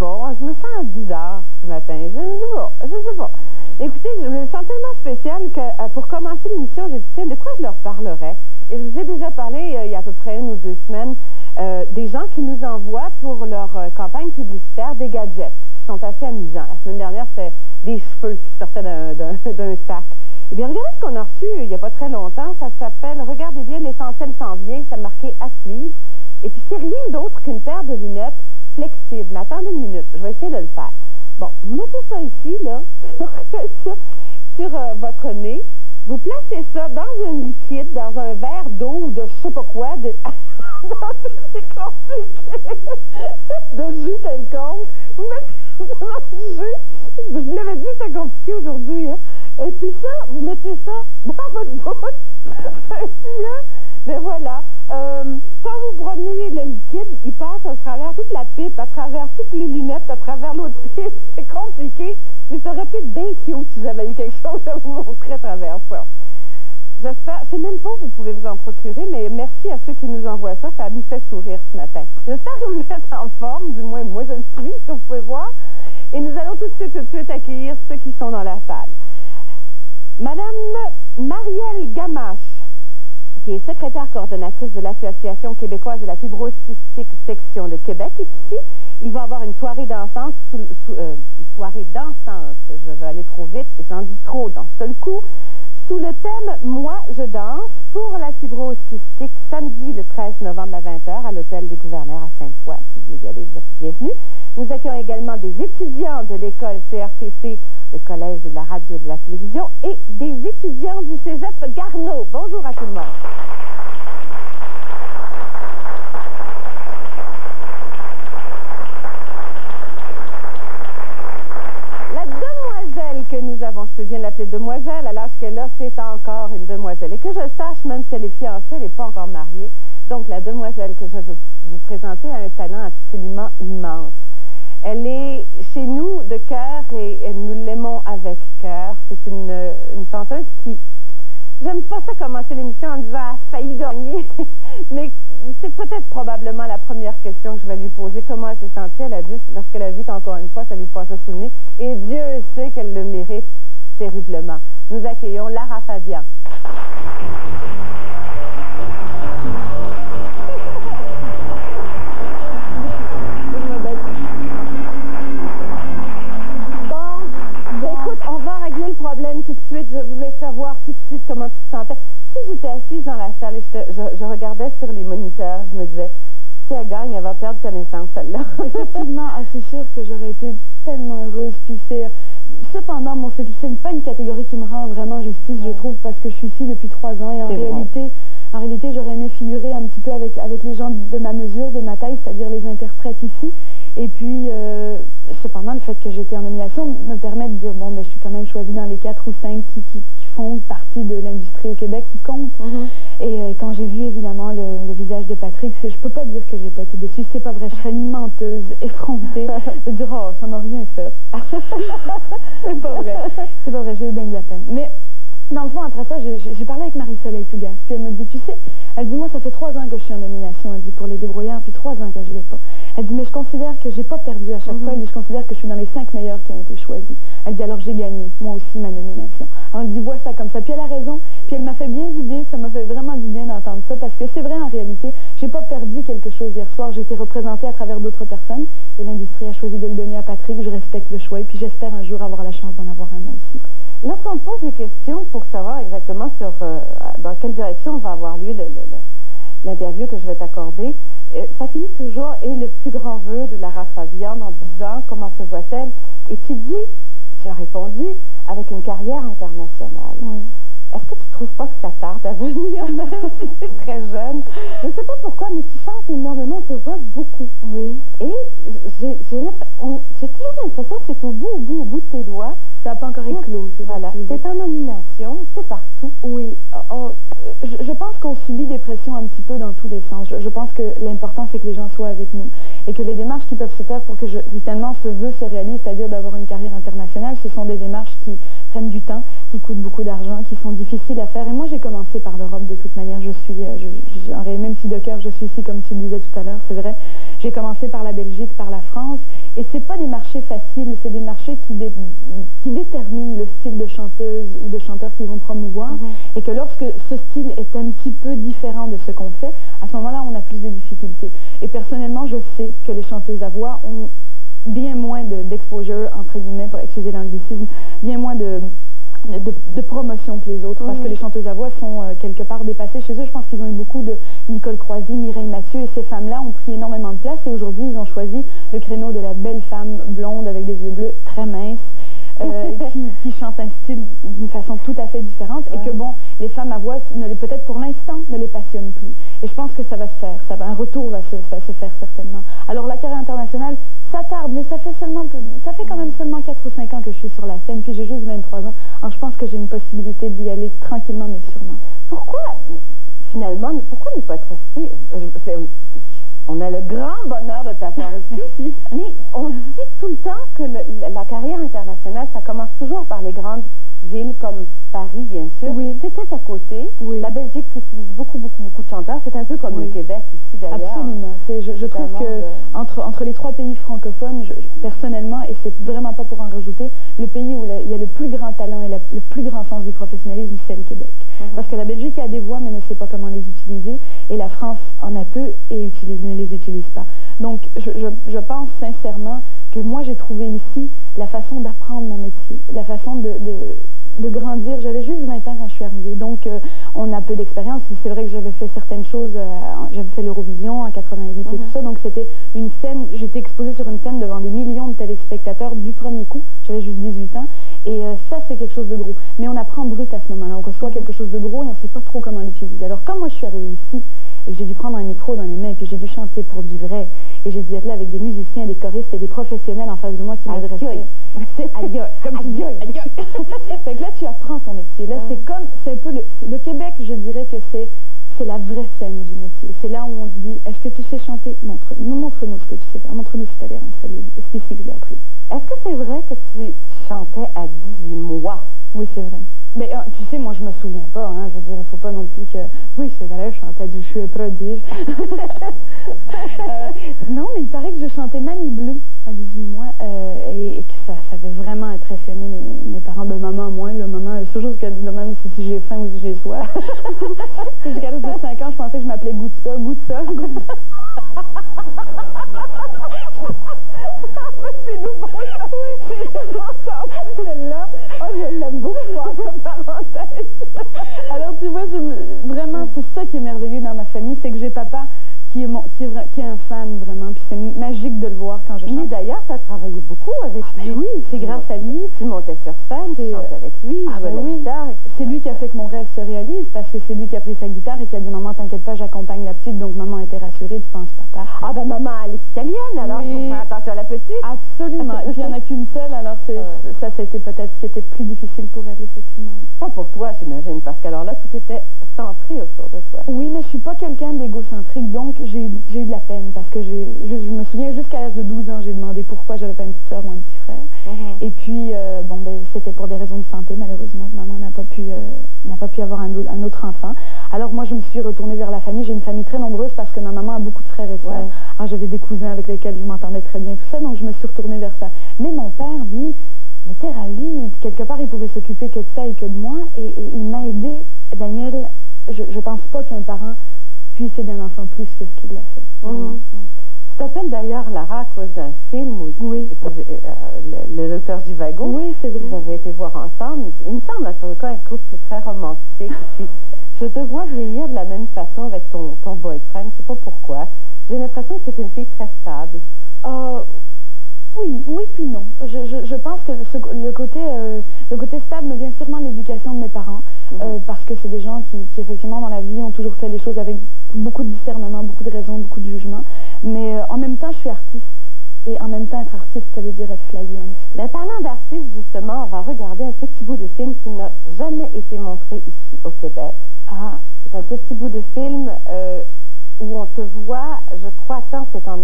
pas, je me sens bizarre ce matin, je sais pas. Écoutez, je me sens tellement spécial que pour commencer l'émission, j'ai dit, tiens, de quoi je leur parlerais? Et je vous ai déjà parlé il y a à peu près 1 ou 2 semaines des gens qui nous envoient pour leur campagne publicitaire des gadgets qui sont assez amusants. La semaine dernière, c'était des cheveux qui sortaient d'un sac. Eh bien, regardez ce qu'on a reçu il n'y a pas très longtemps. Ça s'appelle, regardez bien, l'essentiel s'en vient. Ça marqué à suivre. Et puis, c'est rien d'autre qu'une paire de lunettes flexibles. Mais attendez une minute, je vais essayer de le faire. Bon, vous mettez ça ici, là, sur votre nez. Vous placez ça dans un liquide, dans un verre d'eau ou de je sais pas quoi, c'est compliqué, de jus quelconque. Vous mettez ça dans le jus. Je vous l'avais dit, c'était compliqué aujourd'hui, hein. Et puis ça, vous mettez ça dans votre bouche. Et puis là, ben voilà. Quand vous prenez le liquide, il passe à travers toute la pipe, à travers toutes les lunettes, à travers l'autre pipe. C'est compliqué, mais ça aurait pu être bien cute si j'avais eu quelque chose à vous montrer à travers ça. J'espère, je sais même pas où vous pouvez vous en procurer, mais merci à ceux qui nous envoient ça, ça nous fait sourire ce matin. J'espère que vous êtes en forme, du moins moi je le suis, ce que vous pouvez voir. Et nous allons tout de suite accueillir ceux qui sont dans la salle. Madame Marielle Gamache, qui est secrétaire coordonnatrice de l'Association québécoise de la fibrose kystique section de Québec, est ici. Il va y avoir une soirée dansante, je vais aller trop vite, j'en dis trop d'un seul coup, sous le thème « Moi, je danse » pour la fibrose kystique, samedi le 13 novembre à 20h à l'Hôtel des Gouverneurs à Sainte-Foy. Si vous voulez y aller, vous êtes bienvenus. Nous accueillons également des étudiants de l'école CRTC, le Collège de la radio et de la télévision, et des étudiants du Cégep Garneau. Bonjour à tout le monde. La demoiselle que nous avons, je peux bien l'appeler demoiselle, à l'âge qu'elle a, c'est encore une demoiselle. Et que je sache, même si elle est fiancée, elle n'est pas encore mariée. Donc, la demoiselle que je veux vous présenter a un talent absolument immense. Elle est chez nous de cœur et nous l'aimons avec cœur. C'est une chanteuse qui... J'aime pas ça commencer l'émission en disant « a failli gagner », mais c'est peut-être probablement la première question que je vais lui poser. Comment elle s'est sentie? Elle a dit, lorsqu'elle a vu qu'encore une fois, ça lui passait sous le nez. Et Dieu sait qu'elle le mérite terriblement. Nous accueillons Lara Fabian. Tout de suite, je voulais savoir tout de suite comment tu te sentais. Si j'étais assise dans la salle et je regardais sur les moniteurs, je me disais, si elle gagne, elle va perdre connaissance, celle-là. Effectivement, c'est sûr que j'aurais été tellement heureuse. Puis cependant, bon, c'est pas une catégorie qui me rend vraiment justice, je trouve, parce que je suis ici depuis 3 ans et en réalité, j'aurais aimé figurer un petit peu avec les gens de ma mesure, de ma taille, c'est-à-dire les interprètes ici. Et puis, cependant, le fait que j'ai été en nomination me permet de dire, bon, ben, je suis quand même choisie dans les 4 ou 5 qui font partie de l'industrie au Québec, qui comptent. Et quand j'ai vu, évidemment, le visage de Patrick, je peux pas dire que j'ai pas été déçue. C'est pas vrai, je serais une menteuse effrontée de dire, oh, ça m'a rien fait. C'est pas vrai, j'ai eu bien de la peine. Mais dans le fond, après ça, j'ai parlé avec Marie-Soleil Tougas, puis elle me dit, tu sais, elle dit, moi, ça fait 3 ans que je suis en nomination, elle dit, pour les débrouillards, puis 3 ans que je l'ai pas. Elle dit, mais je considère que j'ai pas perdu à chaque fois, elle dit, je considère que je suis dans les 5 meilleurs qui ont été choisis. Elle dit, alors j'ai gagné, moi aussi, ma nomination. Alors elle dit, vois ça comme ça, puis elle a raison, puis elle m'a fait bien du bien, ça m'a fait vraiment du bien d'entendre ça, parce que c'est vrai, en réalité, j'ai pas perdu quelque chose hier soir, j'ai été représentée à travers d'autres personnes, et l'industrie a choisi de le donner à Patrick, je respecte le choix, et puis j'espère un jour avoir la chance d'en avoir un moi aussi. Lorsqu'on te pose des questions pour savoir exactement dans quelle direction va avoir lieu l'interview que je vais t'accorder, ça finit toujours, et le plus grand vœu de Lara Fabian dans 10 ans, comment se voit-elle? Et tu as répondu, avec une carrière internationale. Oui. Est-ce que tu ne trouves pas que ça tarde à venir, même si tu es très jeune? Je ne sais pas pourquoi, mais tu chantes énormément, on te voit beaucoup. Oui. Et j'ai toujours l'impression que c'est au bout de tes doigts. Ça n'a pas encore éclos. Voilà. Tu es en nomination, tu es partout. Oui. Je pense qu'on subit des pressions un petit peu dans tous les sens. Je pense que l'important, c'est que les gens soient avec nous. Et que les démarches qui peuvent se faire pour que, finalement, ce vœu se réalise, c'est-à-dire d'avoir une carrière internationale, ce sont des démarches qui prennent du temps, qui coûtent beaucoup d'argent, qui sont difficiles à faire. Et moi, j'ai commencé par l'Europe de toute manière. Même si de cœur, je suis ici, comme tu le disais tout à l'heure, c'est vrai. J'ai commencé par la Belgique, par la France. Et c'est pas des marchés faciles, c'est des marchés qui déterminent le style de chanteuse ou de chanteur qu'ils vont promouvoir. Et que lorsque ce style est un petit peu différent de ce qu'on fait, à ce moment-là, on a plus de difficultés. Et personnellement, je sais que les chanteuses à voix ont bien moins d'exposure, entre guillemets, pour excuser l'anglicisme, bien moins de promotion que les autres, parce que les chanteuses à voix sont quelque part dépassées chez eux. Je pense qu'ils ont eu beaucoup de Nicole Croisy, Mireille Mathieu, et ces femmes-là ont pris énormément de place, et aujourd'hui, ils ont choisi le créneau de la belle femme blonde avec des yeux bleus, très mince, qui chante un style d'une façon tout à fait différente, et que bon, les femmes à voix, peut-être pour l'instant, ne les passionnent plus. Et je pense que ça va se faire, un retour va se faire certainement. Alors la carrière internationale, ça tarde, mais ça fait quand même seulement 4 ou 5 ans que je suis sur la scène, puis j'ai juste 23 ans. Alors je pense que j'ai une possibilité d'y aller tranquillement, mais sûrement. Pourquoi, finalement, pourquoi ne pas être resté... On a le grand bonheur de t'avoir ici, mais on dit tout le temps que la carrière internationale, ça commence toujours par les grandes villes comme Paris, bien sûr. Oui. Tu étais à côté. Oui. La Belgique utilise beaucoup de chanteurs. C'est un peu comme le Québec ici, d'ailleurs. Absolument. Je trouve que entre les 3 pays francophones, personnellement, et c'est vraiment pas pour en rajouter, le pays où il y a le plus grand talent et le plus grand sens du professionnalisme, c'est le Québec. Parce que la Belgique a des voix, mais ne sait pas comment les utiliser, et la France en a peu et ne les utilise pas. Donc, je pense sincèrement que moi, j'ai trouvé ici la façon d'apprendre mon métier, la façon de grandir. J'avais juste 20 ans quand je suis arrivée, donc on a peu d'expérience. C'est vrai que j'avais fait certaines choses, j'avais fait l'Eurovision en 88 et tout ça, donc c'était une scène, j'étais exposée sur une scène devant des millions de téléspectateurs du premier coup, j'avais juste 18 ans, et ça c'est quelque chose de gros. Mais on apprend brut à ce moment-là, on reçoit quelque chose de gros et on ne sait pas trop comment l'utiliser. Alors quand moi je suis arrivée ici, et que j'ai dû prendre un micro dans les mains, et puis j'ai dû chanter pour du vrai, et j'ai dû être là avec des musiciens, des choristes et des professionnels en face de moi qui m'adressaient. C'est aïe, comme tu dis, aïe. Fait que là, tu apprends ton métier. Là, c'est un peu le Québec, je dirais que c'est la vraie scène du métier. C'est là où on se dit, est-ce que tu sais chanter? Montre-nous ce que tu sais faire. Montre-nous si tu as l'air insolide. Et c'est ici que je l'ai appris. Est-ce que c'est vrai que tu chantais à 18 mois? Oui, c'est vrai. Mais tu sais, moi, je me souviens pas. Hein, je veux dire, il faut pas non plus que... Oui, c'est vrai, je chantais du chou et prodige. Non, mais il paraît que je chantais Mamie Blue à 18 mois et que ça avait vraiment impressionné mes parents. Ben, maman, moi, le maman, la seule chose qu'elle se demande, c'est si j'ai faim ou si j'ai soif. Jusqu'à l'âge de 5 ans, je pensais que je m'appelais Goûte ça. C'est nouveau, ça. J'ai entendu celle-là. Oh, je l'aime beaucoup, entre parenthèses. Alors, tu vois, vraiment, c'est ça qui est merveilleux dans ma famille, c'est que j'ai papa qui est un fan, vraiment, puis c'est magique de le voir quand je chante. Mais d'ailleurs, tu as travaillé beaucoup avec lui. Oui, c'est grâce à lui. Tu montais sur scène, tu chantais avec lui, jouais la guitare, etc. C'est lui qui a fait que mon rêve se réalise, parce que c'est lui qui a pris sa guitare et qui a dit « Maman, t'inquiète pas, j'accompagne la petite », donc maman était rassurée, tu penses papa. Ah ben maman, elle est italienne, alors il faut faire attention à la petite. Absolument, et puis il n'y en a qu'une seule, alors ça a été peut-être ce qui était plus difficile pour elle, effectivement. Pas pour toi, j'imagine, parce qu'alors là, tout était centré autour de toi. Oui, mais je suis pas quelqu'un d'égocentrique, donc j'ai eu de la peine, parce que je me souviens, jusqu'à l'âge de 12 ans, j'ai demandé pourquoi j'avais pas une petite soeur ou un petit frère. Et puis, c'était pour des raisons de santé, malheureusement, que maman n'a pas pu avoir un autre enfant. Alors moi, je me suis retournée vers la famille. J'ai une famille très nombreuse parce que ma maman a beaucoup de frères et sœurs. Alors j'avais des cousins avec lesquels je m'entendais très bien, tout ça, donc je me suis retournée vers ça. Mais mon père, lui, il était ravi. Quelque part, il pouvait s'occuper que de ça et que de moi, et il m'a aidé. Daniel, je pense pas qu'un parent puisse aider un enfant plus que ce qu'il l'a fait. Tu t'appelles d'ailleurs Lara à cause d'un film où le docteur Givago. Oui, c'est vrai. Vous avez été voir ensemble. Il me semble en tout cas un couple très romantique. Et puis, je te vois vieillir de la même façon avec ton boyfriend. Je ne sais pas pourquoi. J'ai l'impression que tu es une fille très stable. Oui, puis non. Je pense que le côté stable me vient sûrement de l'éducation de mes parents, parce que c'est des gens qui, effectivement, dans la vie, ont toujours fait les choses avec beaucoup de discernement, beaucoup de raison, beaucoup de jugement. Mais en même temps, je suis artiste. Et en même temps, être artiste, ça veut dire être flyé. Mais parlant d'artiste, justement, on va regarder un petit bout de film qui n'a jamais été montré ici au Québec. C'est un petit bout de film où on te voit, je crois, attends, c'est à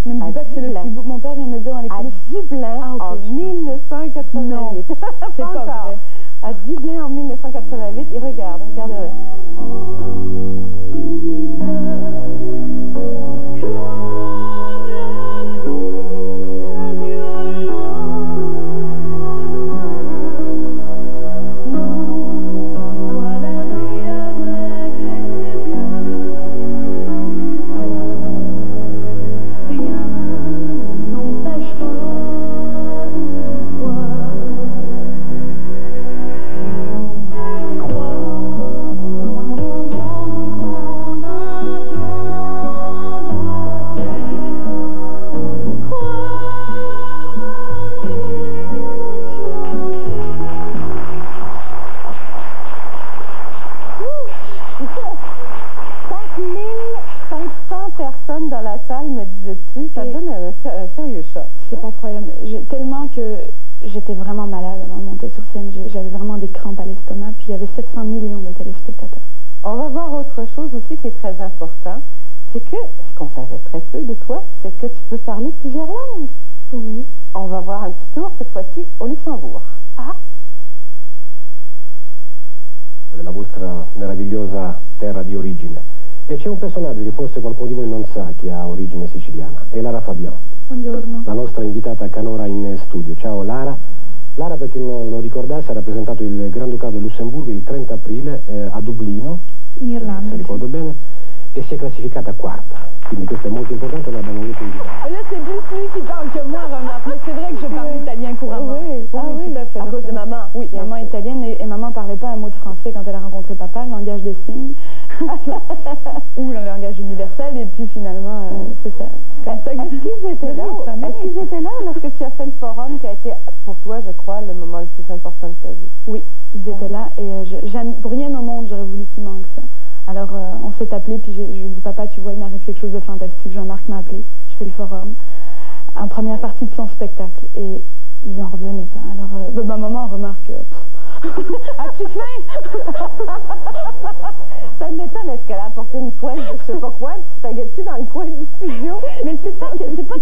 Ne me dis pas que c'est le petit bout. Mon père vient de me le dire dans les coulisses. À Dublin, en 1988. Non, c'est pas vrai. À Dublin en 1988, et regardez. Personne dans la salle me disait dessus, ça donne un sérieux choc. C'est pas croyable. Tellement que j'étais vraiment malade avant de monter sur scène. J'avais vraiment des crampes à l'estomac, puis il y avait 700 millions de téléspectateurs. On va voir autre chose aussi qui est très important, c'est que, ce qu'on savait très peu de toi, c'est que tu peux parler plusieurs langues. Oui. On va voir un petit tour, cette fois-ci, au Luxembourg. Ah! La vostra meravigliosa terra di origine. E c'è un personaggio che forse qualcuno di voi non sa che ha origine siciliana, è Lara Fabian. Buongiorno. La nostra invitata canora in studio. Ciao Lara. Lara, per chi non lo ricordasse, ha rappresentato il Granducato del Lussemburgo il 30 aprile a Dublino, in Irlanda, se ricordo bene, e si è classificata quarta. Quindi questo è molto importante, l'abbiamo voluto invitare. Là, c'est plus lui qui parle que moi, remarque. Mais c'est vrai que je parle italien couramment. Oui, oui, tout à fait. À cause de maman. Oui, maman est italienne et maman parlait pas un mot de français quand elle a rencontré papa, le langage des signes. Ou le langage universel, et puis finalement, c'est ça. C'est comme ça que... Est-ce qu'ils étaient là? Est-ce qu'ils étaient là lorsque tu as fait le forum qui a été, pour toi, je crois, le moment le plus important de ta vie? Oui, ils étaient là, et pour rien au monde, j'aurais voulu qu'il manque ça. Alors, on s'est appelé, puis je lui ai dit, papa, tu vois, il m'arrive quelque chose de fantastique. Jean-Marc m'a appelé, je fais le forum, en première partie de son spectacle, et ils n'en revenaient pas. Alors, ma maman remarque, as-tu faim? Ça m'étonne, est-ce qu'elle a apporté une poêle de je sais pas quoi, de spaghetti dans le coin du studio? Mais c'est pas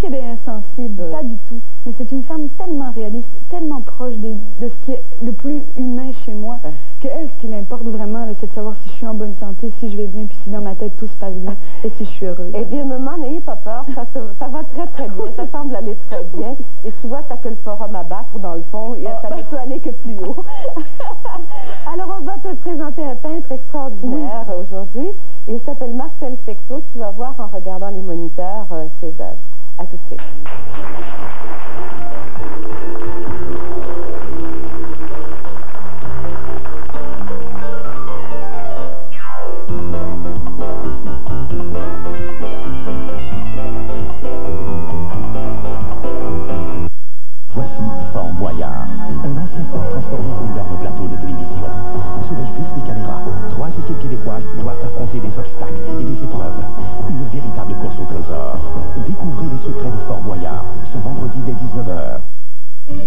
qu'elle est insensible, pas du tout. Mais c'est une femme tellement réaliste, tellement proche de ce qui est le plus humain chez moi, que elle, ce qui l'importe vraiment, c'est de savoir si je suis en bonne santé, si je vais bien, puis si dans ma tête tout se passe bien, et si je suis heureuse. Eh bien, maman, n'ayez pas peur, ça va très très bien, ça semble aller très bien. Et tu vois, t'as que le forum à battre dans le fond, et ça ne peut aller que plus haut. Alors, on va te présenter un peintre extraordinaire aujourd'hui. Il s'appelle Marcel Fecteau. Tu vas voir en regardant les moniteurs ses œuvres. À tout de suite. Voici Fort Boyard, un ancien fort transformé en énorme plateau de télévision. Sous l'œil vif des caméras, 3 équipes québécoises doivent affronter des obstacles et des épreuves. Une véritable course au trésor. Découvrez les secrets de Fort Boyard, ce vendredi dès 19h.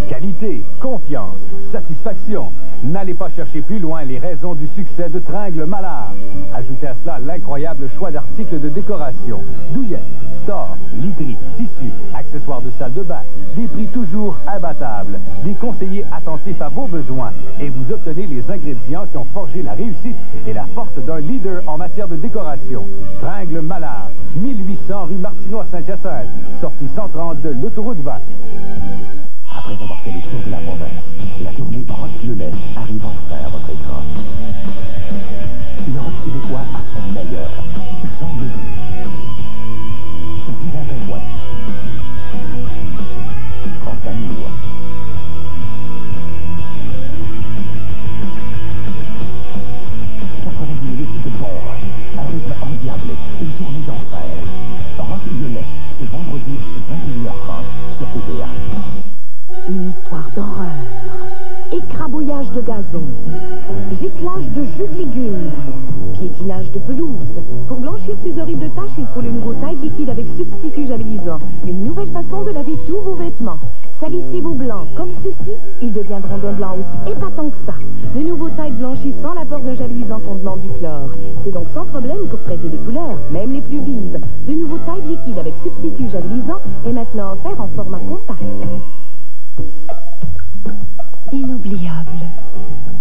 Qualité, confiance, satisfaction. N'allez pas chercher plus loin les raisons du succès de Tringle Mallard. Ajoutez à cela l'incroyable choix d'articles de décoration. Douillettes, stores, literie, tissus, accessoires de salle de bain. Des prix toujours imbattables. Des conseillers attentifs à vos besoins. Et vous obtenez les ingrédients qui ont forgé la réussite et la force d'un leader en matière de décoration. Tringle Mallard, 1800 rue Martineau à Saint-Hyacinthe. Sortie 130 de l'autoroute 20. Après avoir fait le tour de la province, la tournée Rock le Lait arrive enfin à votre écran. Le rock québécois à son meilleur. Jean Leloup, Divin Pingouin, France Amour, 90 minutes de bon rock, un rythme endiablé, une tournée d'enfer. Rock le Lait, ce vendredi 21h30 sur TVA. Une histoire d'horreur, écrabouillage de gazon, giclage de jus de légumes, piétinage de pelouse. Pour blanchir ces horribles tâches, il faut le nouveau Tide liquide avec substitut javelisant. Une nouvelle façon de laver tous vos vêtements. Salissez vos blancs comme ceci, ils deviendront d'un blanc aussi épatant que ça. Le nouveau Tide blanchit sans l'apport d'un javelisant contenant du chlore. C'est donc sans problème pour traiter les couleurs, même les plus vives. Le nouveau Tide liquide avec substitut javelisant est maintenant offert en format compact. Inoubliable,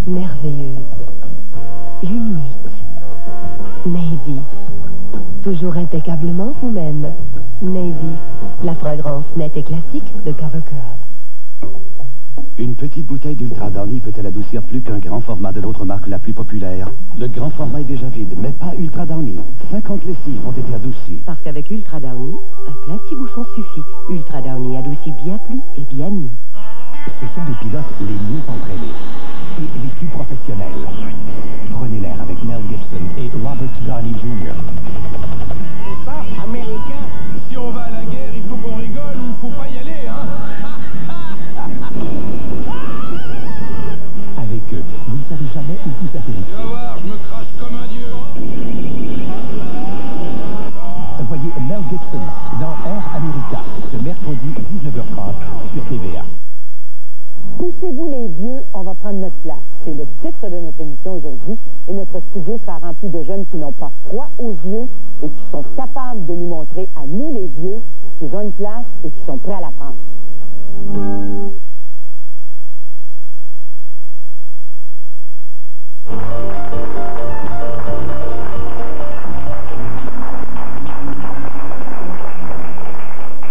merveilleuse, unique. Navy. Toujours impeccablement vous-même. Navy, la fragrance nette et classique de CoverGirl. Une petite bouteille d'Ultra Downy peut-elle adoucir plus qu'un grand format de l'autre marque la plus populaire? Le grand format est déjà vide, mais pas Ultra Downy. 50 lessives ont été adoucies. Parce qu'avec Ultra Downy, un plein petit bouchon suffit. Ultra Downy adoucit bien plus et bien mieux. Ce sont les pilotes les mieux entraînés et les plus professionnels. Prenez l'air avec Mel Gibson et Robert Downey Jr. C'est ça, américain. Si on va à la guerre, il faut qu'on rigole ou il faut pas y aller, hein. Avec eux, vous ne savez jamais où vous atterrissez. Tu vas voir, je me crache comme un dieu. Voyez Mel Gibson dans Air America, ce mercredi 19h30 sur TVA. Poussez-vous les vieux, on va prendre notre place. C'est le titre de notre émission aujourd'hui et notre studio sera rempli de jeunes qui n'ont pas froid aux yeux et qui sont capables de nous montrer à nous les vieux qu'ils ont une place et qui sont prêts à la prendre.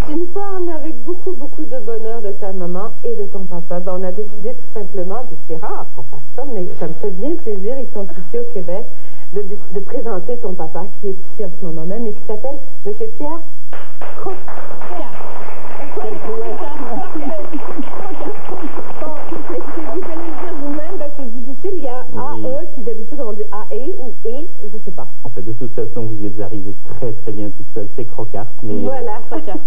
Tu nous parles avec beaucoup de bonheur de ta maman et de ton papa. Ben, on a décidé tout simplement, puis c'est rare qu'on fasse ça, mais ça me fait bien plaisir, ils sont ici au Québec, de présenter ton papa qui est ici en ce moment même et qui s'appelle M. Pierre Crocat. Vous allez le dire vous-même, ben, c'est difficile, il y a A-E, puis d'habitude on dit A-E ou E, je sais pas. En fait, de toute façon, vous y êtes arrivé très bien tout seul. C'est Crocart, mais... Voilà, Crocart.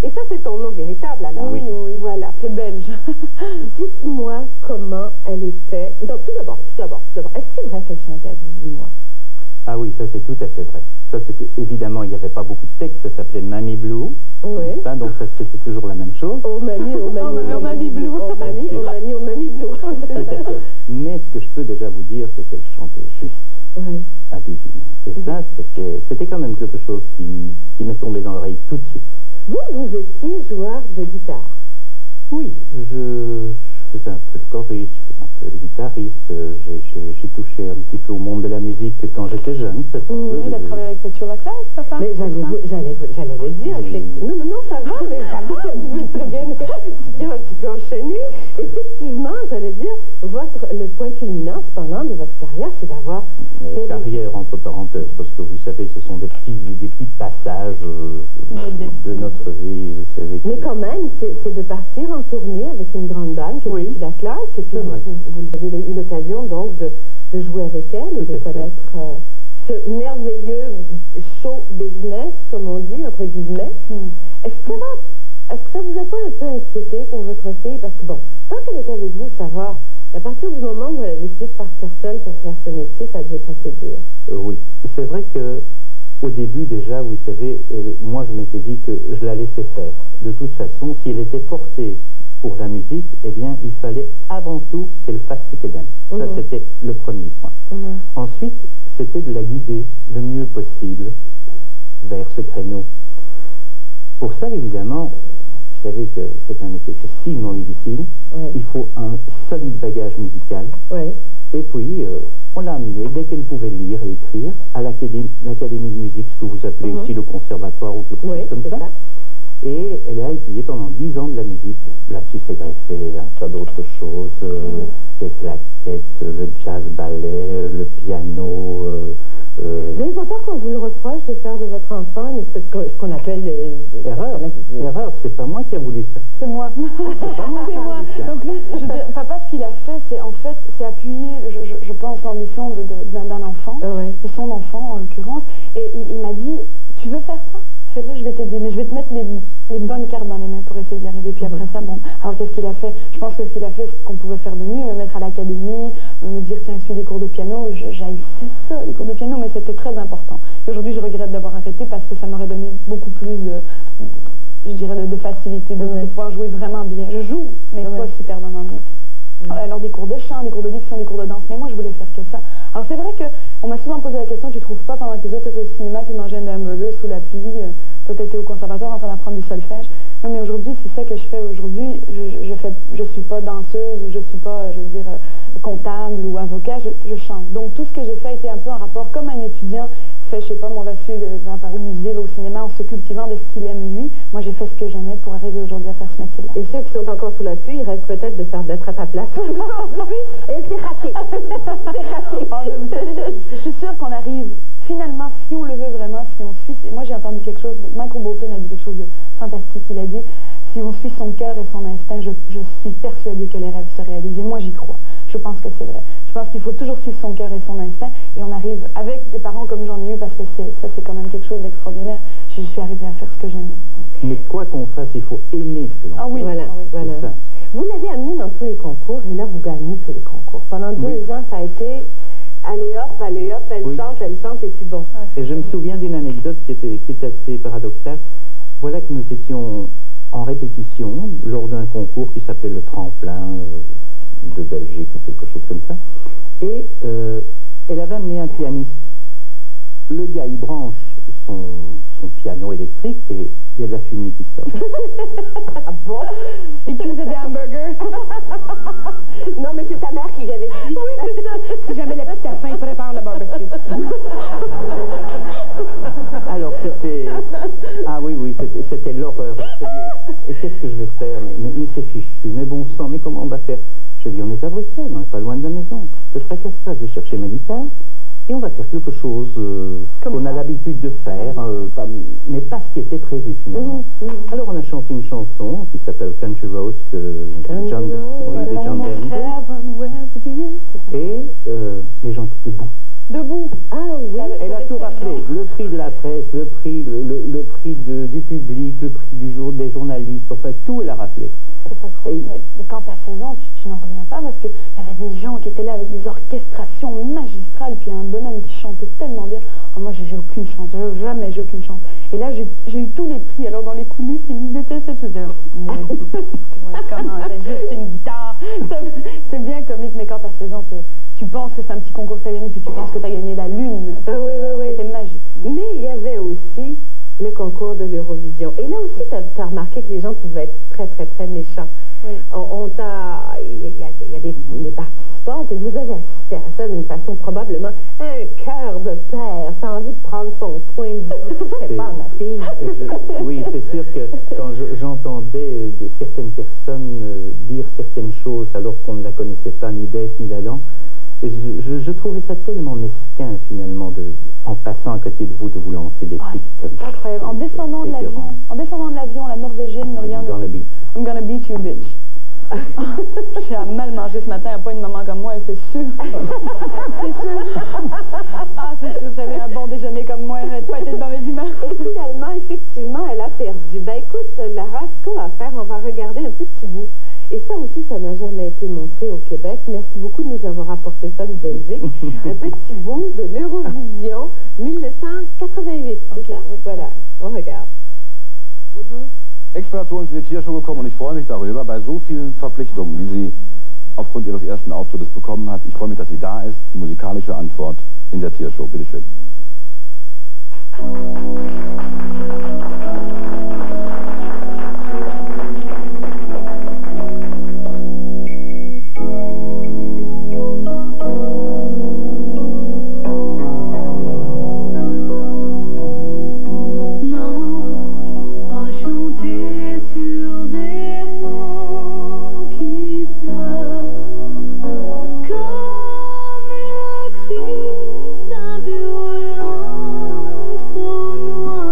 Et ça, c'est ton nom véritable, alors? Oui. Voilà. C'est belge. Dites-moi comment elle était... Donc, tout d'abord, est-ce que c'est vrai qu'elle chantait? Dis-moi. Ah oui, ça c'est tout à fait vrai. Ça, évidemment, il n'y avait pas beaucoup de texte, ça s'appelait Mamie Blue. Oui. Enfin, donc ça c'était toujours la même chose. Oh mamie, oh mamie blue. Oh mamie blue. Tout à fait. Mais ce que je peux déjà vous dire, c'est qu'elle chantait juste. Oui. Absolument. Et ça, c'était quand même quelque chose qui m'est tombé dans l'oreille tout de suite. Vous étiez joueur de guitare? Oui, je faisais un peu le choriste, je faisais un peu le guitariste. J'ai touché un petit peu au monde de la musique quand j'étais jeune. Il a travaillé avec Petula Clark, papa. Mais j'allais le dire, effectivement. Non, ça va, mais ça va. Tu veux très bien, tu peux enchaîner. Effectivement, j'allais dire, le point culminant, cependant, de votre carrière, c'est d'avoir fait carrière entre parenthèses, parce que vous savez, ce sont des petits passages de notre vie, vous savez. Mais quand même, c'est de partir en tournée avec une grande dame qui est Petula Clark, et puis vous avez eu l'occasion donc de jouer avec elle et de connaître ce merveilleux show business, comme on dit, entre guillemets. Est-ce que ça vous a pas un peu inquiété pour votre fille? Parce que bon, tant qu'elle était avec vous, ça va. À partir du moment où elle a décidé de partir seule pour faire ce métier, ça devait être assez dur. Oui, c'est vrai que au début déjà, vous savez, moi je m'étais dit que je la laissais faire. De toute façon, si elle était portée pour la musique, eh bien, il fallait avant tout qu'elle fasse ce qu'elle aime. Ça, c'était le premier point. Ensuite, c'était de la guider le mieux possible vers ce créneau. Pour ça, évidemment, vous savez que c'est un métier excessivement difficile. Il faut un solide bagage musical. Et puis, on l'a amenée, dès qu'elle pouvait lire et écrire, à l'Académie de musique, ce que vous appelez ici le conservatoire ou quelque chose comme ça. Et elle a étudié pendant 10 ans de la musique. Là-dessus, c'est greffé un tas d'autres choses, les claquettes, le jazz ballet, le piano. Vous n'avez pas peur qu'on vous le reproche de faire de votre enfant une espèce de ce qu'on appelle... Erreur, c'est pas moi qui a voulu ça. C'est moi. C'est moi. Donc lui, je veux dire, papa, ce qu'il a fait, c'est appuyer, je pense, l'ambition d'un enfant, de son enfant en l'occurrence. Et il m'a dit, tu veux faire ça? fais-le, je vais t'aider, mais je vais te mettre les bonnes cartes dans les mains pour essayer d'y arriver. Puis après ça, bon, alors qu'est-ce qu'il a fait? Je pense que ce qu'il a fait, ce qu'on pouvait faire de mieux, me mettre à l'académie, me dire tiens, suis des cours de piano. J'haïssais ça, les cours de piano, mais c'était très important. Et aujourd'hui, je regrette d'avoir arrêté parce que ça m'aurait donné beaucoup plus je dirais, de facilité, de pouvoir jouer vraiment bien. Je joue, mais pas super bien. Alors des cours de chant, des cours de diction, des cours de danse, mais moi je voulais faire que ça. Alors c'est vrai qu'on m'a souvent posé la question, tu trouves pas pendant que les autres étaient au cinéma, tu mangeais un hamburger sous la pluie, toi t'étais au conservatoire en train d'apprendre du solfège. Oui, mais aujourd'hui c'est ça que je fais aujourd'hui. Je suis pas danseuse ou je suis pas, je veux dire, comptable ou avocat, je chante. Donc tout ce que j'ai fait était un peu en rapport, comme un étudiant fait, je sais pas, on va suivre, au musée, va au cinéma en se cultivant de ce qu'il aime lui. Moi j'ai fait ce que j'aimais pour arriver aujourd'hui à faire ce métier-là. Et ceux qui sont encore sous la pluie, ils rêvent peut-être d'être à ta place aujourd'hui, et c'est raté. C'est raté. Oh, vous savez, je suis sûre qu'on arrive, finalement, si on le veut vraiment, si on suit, moi j'ai entendu quelque chose, Michael Bolton a dit quelque chose de fantastique, il a dit, si on suit son cœur et son instinct, je suis persuadée que les rêves se réalisent, et moi j'y crois, je pense que c'est vrai. Je pense qu'il faut toujours suivre son cœur et son instinct, et on arrive, avec des parents comme j'en ai eu, parce que ça c'est quand même quelque chose d'extraordinaire, je suis arrivée à faire ce que j'aimais. Oui. Mais quoi qu'on fasse, il faut aimer ce que l'on fait. Ah oui, voilà. Ça. Vous l'avez amené dans tous les concours, et là vous gagnez tous les concours. Pendant 2 ans, ça a été allez hop, elle chante, et puis bon. Et je me souviens d'une anecdote qui est assez paradoxale. Voilà que nous étions en répétition lors d'un concours qui s'appelait le Tremplin de Belgique ou quelque chose comme ça. Et elle avait amené un pianiste. Le gars, il branche son piano électrique et il y a de la fumée qui sort. Ah bon? Et qui faisait des hamburgers? Non, mais c'est ta mère qui l'avait dit. Oui, c'est ça. Si jamais la petite a faim, prépare le barbecue. Alors c'était... Ah oui, c'était l'horreur. Et qu'est-ce que je vais faire? Mais c'est fichu, mais bon sang, mais comment on va faire? Je dis, on est à Bruxelles, on n'est pas loin de la maison. Ne te fracasse pas, je vais chercher ma guitare et on va faire quelque chose qu'on a l'habitude de faire, mais pas ce qui était prévu finalement. Alors on a chanté une chanson qui s'appelle Country Roads de John Denver. Et les gens étaient debout. Debout. Ah oui. Elle a tout rappelé. Le prix de la presse, le prix du public, le prix des journalistes, enfin tout elle a rappelé. C'est pas trop. Mais quand t'as 16 ans, tu n'en reviens pas parce qu'il y avait des gens qui étaient là avec des orchestrations magistrales, puis un bonhomme qui chantait tellement bien. Oh, moi j'ai aucune chance, jamais j'ai aucune chance. Et là j'ai eu tous les prix, alors dans les coulisses ils me détestaient, je disais, comment, c'est juste une guitare. C'est bien comique, mais quand t'as 16 ans, tu penses que c'est un petit concours que t'as gagné, puis tu penses que t'as gagné la lune. Oui. C'était magique. Mais il y avait aussi le concours de l'Eurovision. Et là aussi, tu as remarqué que les gens pouvaient être très, très, très méchants. Oui. Il y a des participantes et vous avez assisté à ça d'une façon probablement un cœur de terre, sans envie de prendre son point de vue. C'est pas ma fille. Oui, c'est sûr que quand j'entendais certaines personnes dire certaines choses alors qu'on ne la connaissait pas, ni d'Ève ni d'Adam, je trouvais ça tellement mesquin finalement en passant à côté de vous lancer des pics comme ça. Incroyable. En descendant de l'avion, la Norvégienne me regarde. I'm gonna beat you, bitch. J'ai mal mangé ce matin, il n'y a pas une maman comme moi, elle c'est sûr. C'est sûr. Ah, c'est sûr, ça avait un bon déjeuner comme moi, elle n'arrête pas d'être dans mes humeurs. Et finalement, effectivement, elle a perdu. Ben écoute, Lara, ce qu'on va faire, on va regarder un petit bout. Et ça aussi, ça n'a jamais été montré au Québec. Merci beaucoup de nous avoir apporté ça de Belgique. Un petit bout de l'Eurovision 1988. Okay, ça? Oui. Voilà, on regarde. Extra zu uns in die Tiershow gekommen und ich freue mich darüber, bei so vielen Verpflichtungen, die sie aufgrund ihres ersten Auftrittes bekommen hat. Ich freue mich, dass sie da ist. Die musikalische Antwort in der Tiershow. Bitte schön. D'un violon trop noir.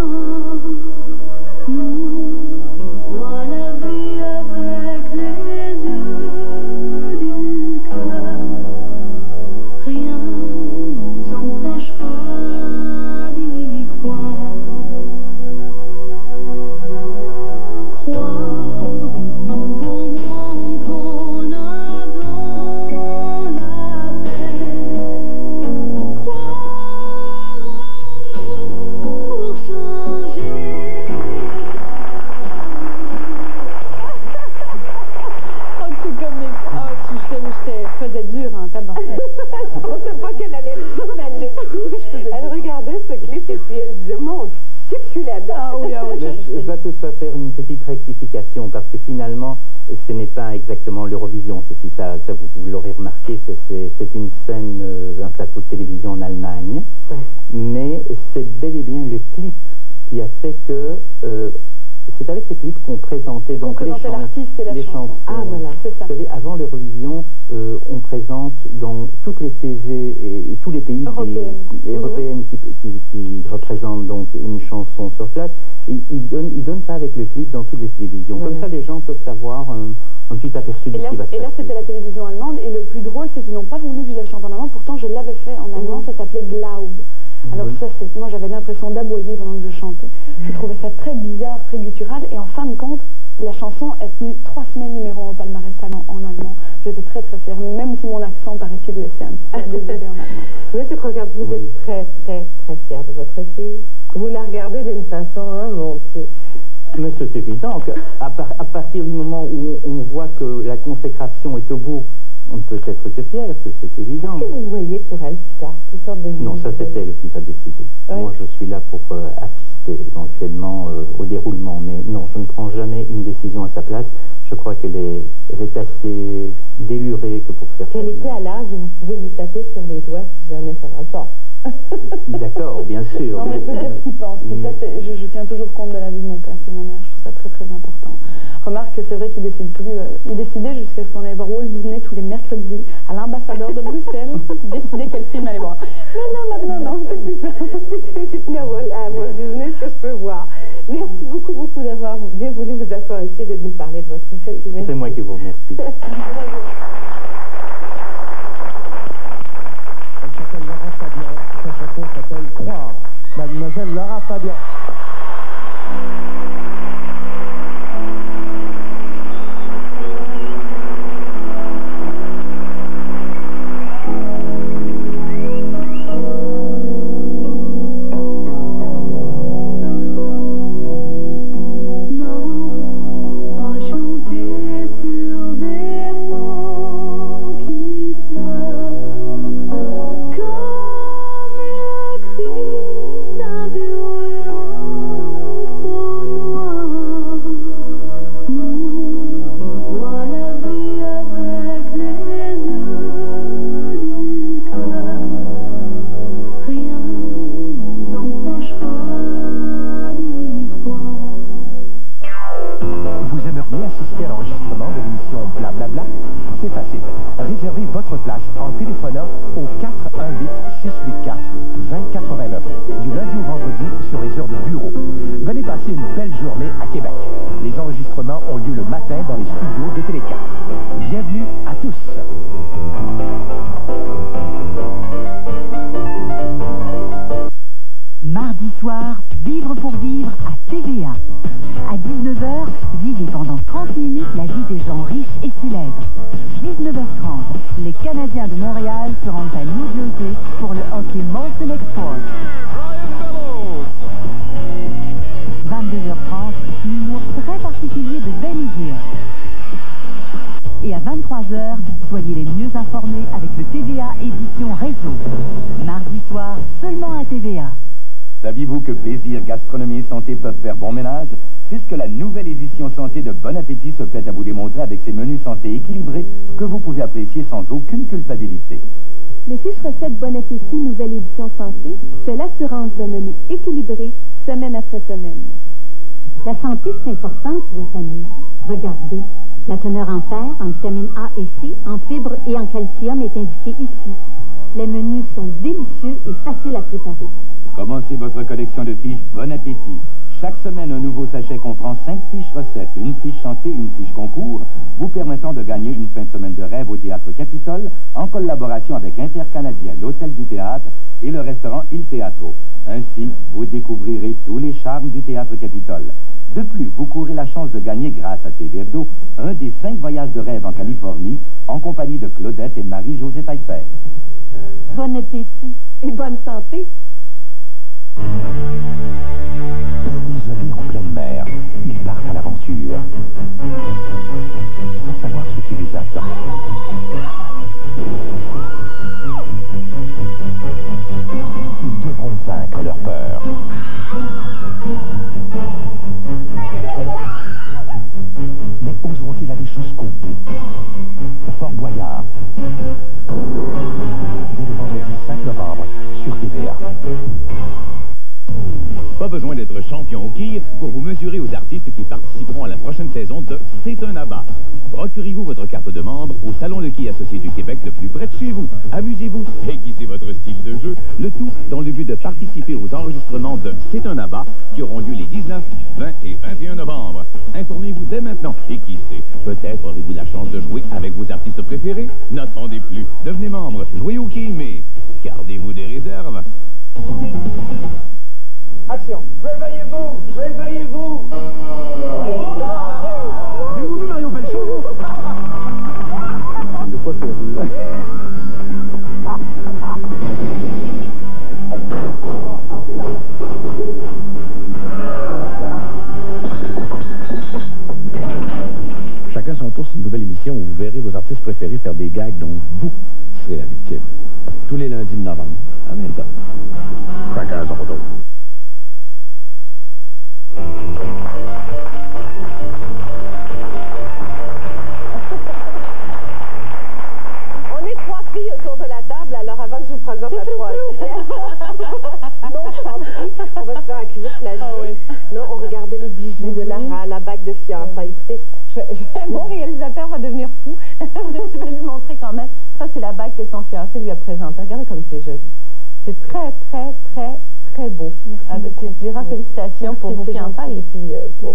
Ah oui, ah oui. Je dois toutefois faire une petite rectification parce que finalement, ce n'est pas exactement l'Eurovision. Si ça vous l'aurez remarqué, c'est une scène, un plateau de télévision en Allemagne. Ouais. Mais c'est bel et bien le clip qui a fait que... c'est avec ces clips qu'on présentait donc l'artiste et la chanson. Ah voilà, c'est ça. Vous savez, avant l'Eurovision, on présente dans toutes les TV et tous les pays européennes qui représentent donc une chanson sur place. Ils donnent ça avec le clip dans toutes les télévisions. Voilà. Comme ça, les gens peuvent avoir un petit aperçu de ce qui va se passer. Et là, c'était la télévision allemande. Et le plus drôle, c'est qu'ils n'ont pas voulu que je la chante en allemand. Pourtant, je l'avais fait en allemand. Ça s'appelait Glaub. Alors ça, moi j'avais l'impression d'aboyer pendant que je chantais. Je trouvais ça très bizarre, très guttural. Et en fin de compte, la chanson est tenue 3 semaines numéro 1 au palmarès en allemand. J'étais très très fière, même si mon accent paraît-il laissait un petit peu à désirer en allemand. Monsieur Croquart, vous êtes très très très fier de votre fille. Vous la regardez d'une façon, hein, mon Dieu. Mais c'est évident qu'à partir du moment où on voit que la consécration est au bout, on ne peut être que fier, c'est évident. Qu'est-ce que vous voyez pour elle plus tard? Non, ça c'est elle qui va décider. Oui. Moi je suis là pour assister éventuellement au déroulement, mais non, je ne prends jamais une décision à sa place. Je crois qu'elle est assez délurée que pour faire ça. Elle est plus à l'âge où vous pouvez lui taper sur les doigts si jamais ça va pas. D'accord, bien sûr. Non, mais il peut dire ce qu'il pense. Je tiens toujours compte de la vie de mon père et de ma mère. Je trouve ça très très important. Remarque que c'est vrai qu'il décide plus. Il décidait jusqu'à ce qu'on aille voir Walt Disney tous les mercredis à l'ambassadeur de Bruxelles. Il décidait quel film allait voir. Mais non, maintenant non, c'est plus ça. C'est une à Walt Disney, ce que je peux voir. Merci beaucoup d'avoir bien voulu vous asseoir ici et de nous parler de votre fille. C'est moi qui vous remercie. Sa chanson s'appelle Croire. Mademoiselle Lara Fabian. Réservez votre place en téléphonant au 418-684-2089 du lundi au vendredi sur les heures de bureau. Venez passer une belle journée à Québec. Les enregistrements ont lieu le matin dans les studios de Télé 4. Bienvenue à tous. Mardi soir, Vivre pour vivre à TVA. À 19h, vivez pendant 30 minutes la vie des gens riches et célèbres. 19h30, les Canadiens de Montréal se rendent à New Jersey pour le hockey Molson Export. 22h30, l'humour très particulier de Benny Hill. Et à 23h, soyez les mieux informés avec le TVA édition Réseau. Mardi soir, seulement à TVA. Saviez-vous que plaisir, gastronomie et santé peuvent faire bon ménage? C'est ce que la nouvelle édition santé de Bon Appétit se plaît à vous démontrer avec ses menus santé équilibrés que vous pouvez apprécier sans aucune culpabilité. Les fiches recettes Bon Appétit nouvelle édition santé, c'est l'assurance d'un menu équilibré semaine après semaine. La santé, c'est important pour vos familles. Regardez, la teneur en fer, en vitamine A et C, en fibres et en calcium est indiquée ici. Les menus sont délicieux et faciles à préparer. Commencez votre collection de fiches Bon Appétit. Chaque semaine, un nouveau sachet comprend 5 fiches recettes, une fiche chantée, une fiche concours, vous permettant de gagner une fin de semaine de rêve au Théâtre Capitole en collaboration avec Intercanadien, l'Hôtel du Théâtre et le restaurant Il Teatro. Ainsi, vous découvrirez tous les charmes du Théâtre Capitole. De plus, vous courez la chance de gagner grâce à TV Hebdo un des 5 voyages de rêve en Californie en compagnie de Claudette et Marie-Josée Taillefer. Bon appétit et bonne santé. Isolés en pleine mer, ils partent à l'aventure, sans savoir ce qui les attend. Ils devront vaincre leur peur. Mais oseront-ils aller jusqu'au bout? Fort Boyard. Dès le vendredi 5 novembre sur TVA. Pas besoin d'être champion au quilles pour vous mesurer aux artistes qui participeront à la prochaine saison de C'est un abat. Procurez-vous votre carte de membre au Salon de quilles associé du Québec le plus près de chez vous. Amusez-vous, aiguisez votre style de jeu, le tout dans le but de participer aux enregistrements de C'est un abat qui auront lieu les 19, 20 et 21 novembre. Informez-vous dès maintenant et qui sait, peut-être aurez-vous la chance de jouer avec vos artistes préférés. N'attendez plus, devenez membre, jouez au quilles, mais gardez-vous des réserves. Action! Réveillez-vous! Réveillez-vous! Avez-vous vu Mario Pelchot? De quoi c'est Chacun son tour, c'est une nouvelle émission où vous verrez vos artistes préférés faire des gags dont vous serez la victime. Tous les lundis de novembre, à 20h. Chacun son tour. On est trois filles autour de la table, alors avant que je vous présente la troisième. Non, je t'en prie, on va se faire accuser de plagier. Ah oui. Non, on regardait les bijoux de Lara, la bague de fiançailles. Écoutez, mon réalisateur va devenir fou. Je vais lui montrer quand même. Ça, c'est la bague que son fiancé lui a présentée. Regardez comme c'est joli. C'est très, très, très, très beau. Merci tu diras félicitations pour vos fiançailles et puis pour...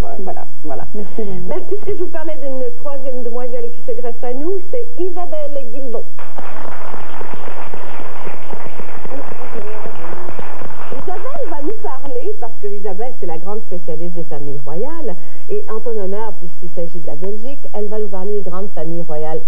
voilà. Merci. Mais puisque je vous parlais d'une troisième demoiselle qui se greffe à nous, c'est Isabelle Guilbeault. Isabelle va nous parler, parce que Isabelle, c'est la grande spécialiste des familles royales, et en ton honneur, puisqu'il s'agit de la Belgique, elle va nous parler des grandes familles royales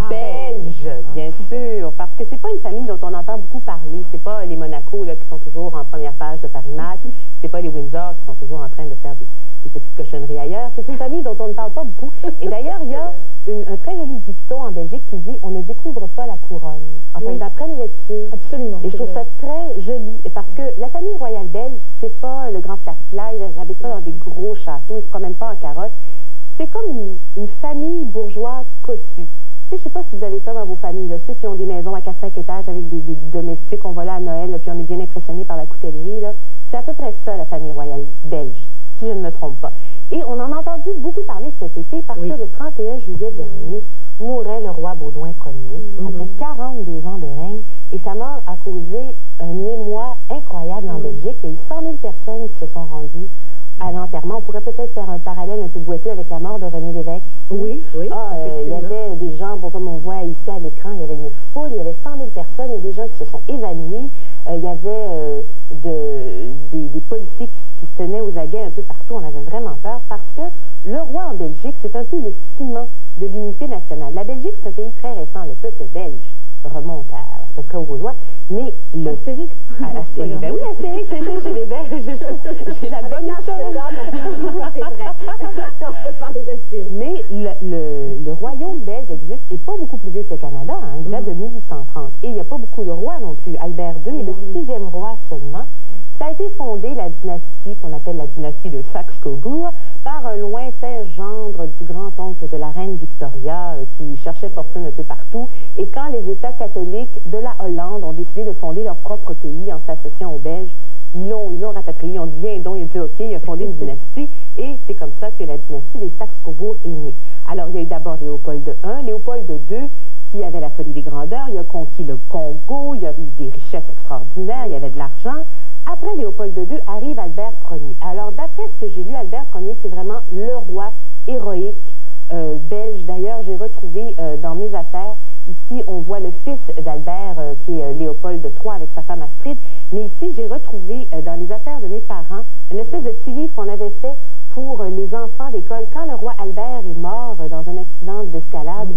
belges, bien sûr, parce que c'est pas une famille dont on entend beaucoup parler. C'est pas les Monaco là, qui sont toujours en première page de Paris Match, c'est pas les Windsor qui sont toujours en train de faire des petites cochonneries ailleurs. C'est une famille dont on ne parle pas beaucoup. Et d'ailleurs, il y a un très joli dicton en Belgique qui dit « On ne découvre pas la couronne ». Enfin, d'après mes lectures. Absolument. Et je trouve ça très joli, parce que la famille royale belge, c'est pas le grand fly-fly, ils n'habitent pas dans des gros châteaux, ils se promènent pas en carrosse. C'est comme une famille bourgeoise cossue. Je ne sais pas si vous avez ça dans vos familles, là, ceux qui ont des maisons à 4-5 étages avec des domestiques, on va là à Noël, là, puis on est bien impressionné par la coutellerie. C'est à peu près ça, la famille royale belge, si je ne me trompe pas. Et on en a entendu beaucoup parler cet été parce que le 31 juillet dernier mourait le roi Baudouin Ier après 42 ans de règne. Et sa mort a causé un émoi incroyable en Belgique. Il y a eu 100 000 personnes qui se sont rendues à l'enterrement. On pourrait peut-être faire un parallèle un peu boiteux avec la mort de René Lévesque. Oui. Il y avait des gens, comme on voit ici à l'écran, il y avait une foule, il y avait 100 000 personnes, il y a des gens qui se sont évanouis, il y avait des policiers qui se tenaient aux aguets un peu partout. On avait vraiment peur parce que le roi en Belgique, c'est un peu le ciment de l'unité nationale. La Belgique, c'est un pays très récent. Le peuple belge remonte à peu près aux Gaulois, mais le... Astérix. Astérix, ben oui, Astérix, c'est chez les Belges. J'ai la bonne chose. C'est vrai. On peut parler d'Astérix. Mais le royaume belge existe, et pas beaucoup plus vieux que le Canada, hein, il date de 1830. Et il n'y a pas beaucoup de rois non plus. Albert II est le 6e roi seulement. Ça a été fondé, la dynastie qu'on appelle la dynastie de Saxe-Cobourg, par un lointain gendre du grand-oncle de la reine Victoria qui cherchait fortune un peu partout. Et quand les États catholiques de la Hollande ont décidé de fonder leur propre pays en s'associant aux Belges, ils l'ont rapatrié, ils ont dit viens donc, il a dit ok, il a fondé une dynastie. Et c'est comme ça que la dynastie des Saxe-Cobourg est née. Alors il y a eu d'abord Léopold I, Léopold II, qui avait la folie des grandeurs, il a conquis le Congo, il y a eu des richesses extraordinaires, il y avait de l'argent. Après Léopold II, arrive Albert Ier. Alors, d'après ce que j'ai lu, Albert Ier, c'est vraiment le roi héroïque belge. D'ailleurs, j'ai retrouvé dans mes affaires, ici, on voit le fils d'Albert, qui est Léopold III avec sa femme Astrid. Mais ici, j'ai retrouvé dans les affaires de mes parents, une espèce de petit livre qu'on avait fait pour les enfants d'école. Quand le roi Albert est mort dans un accident d'escalade,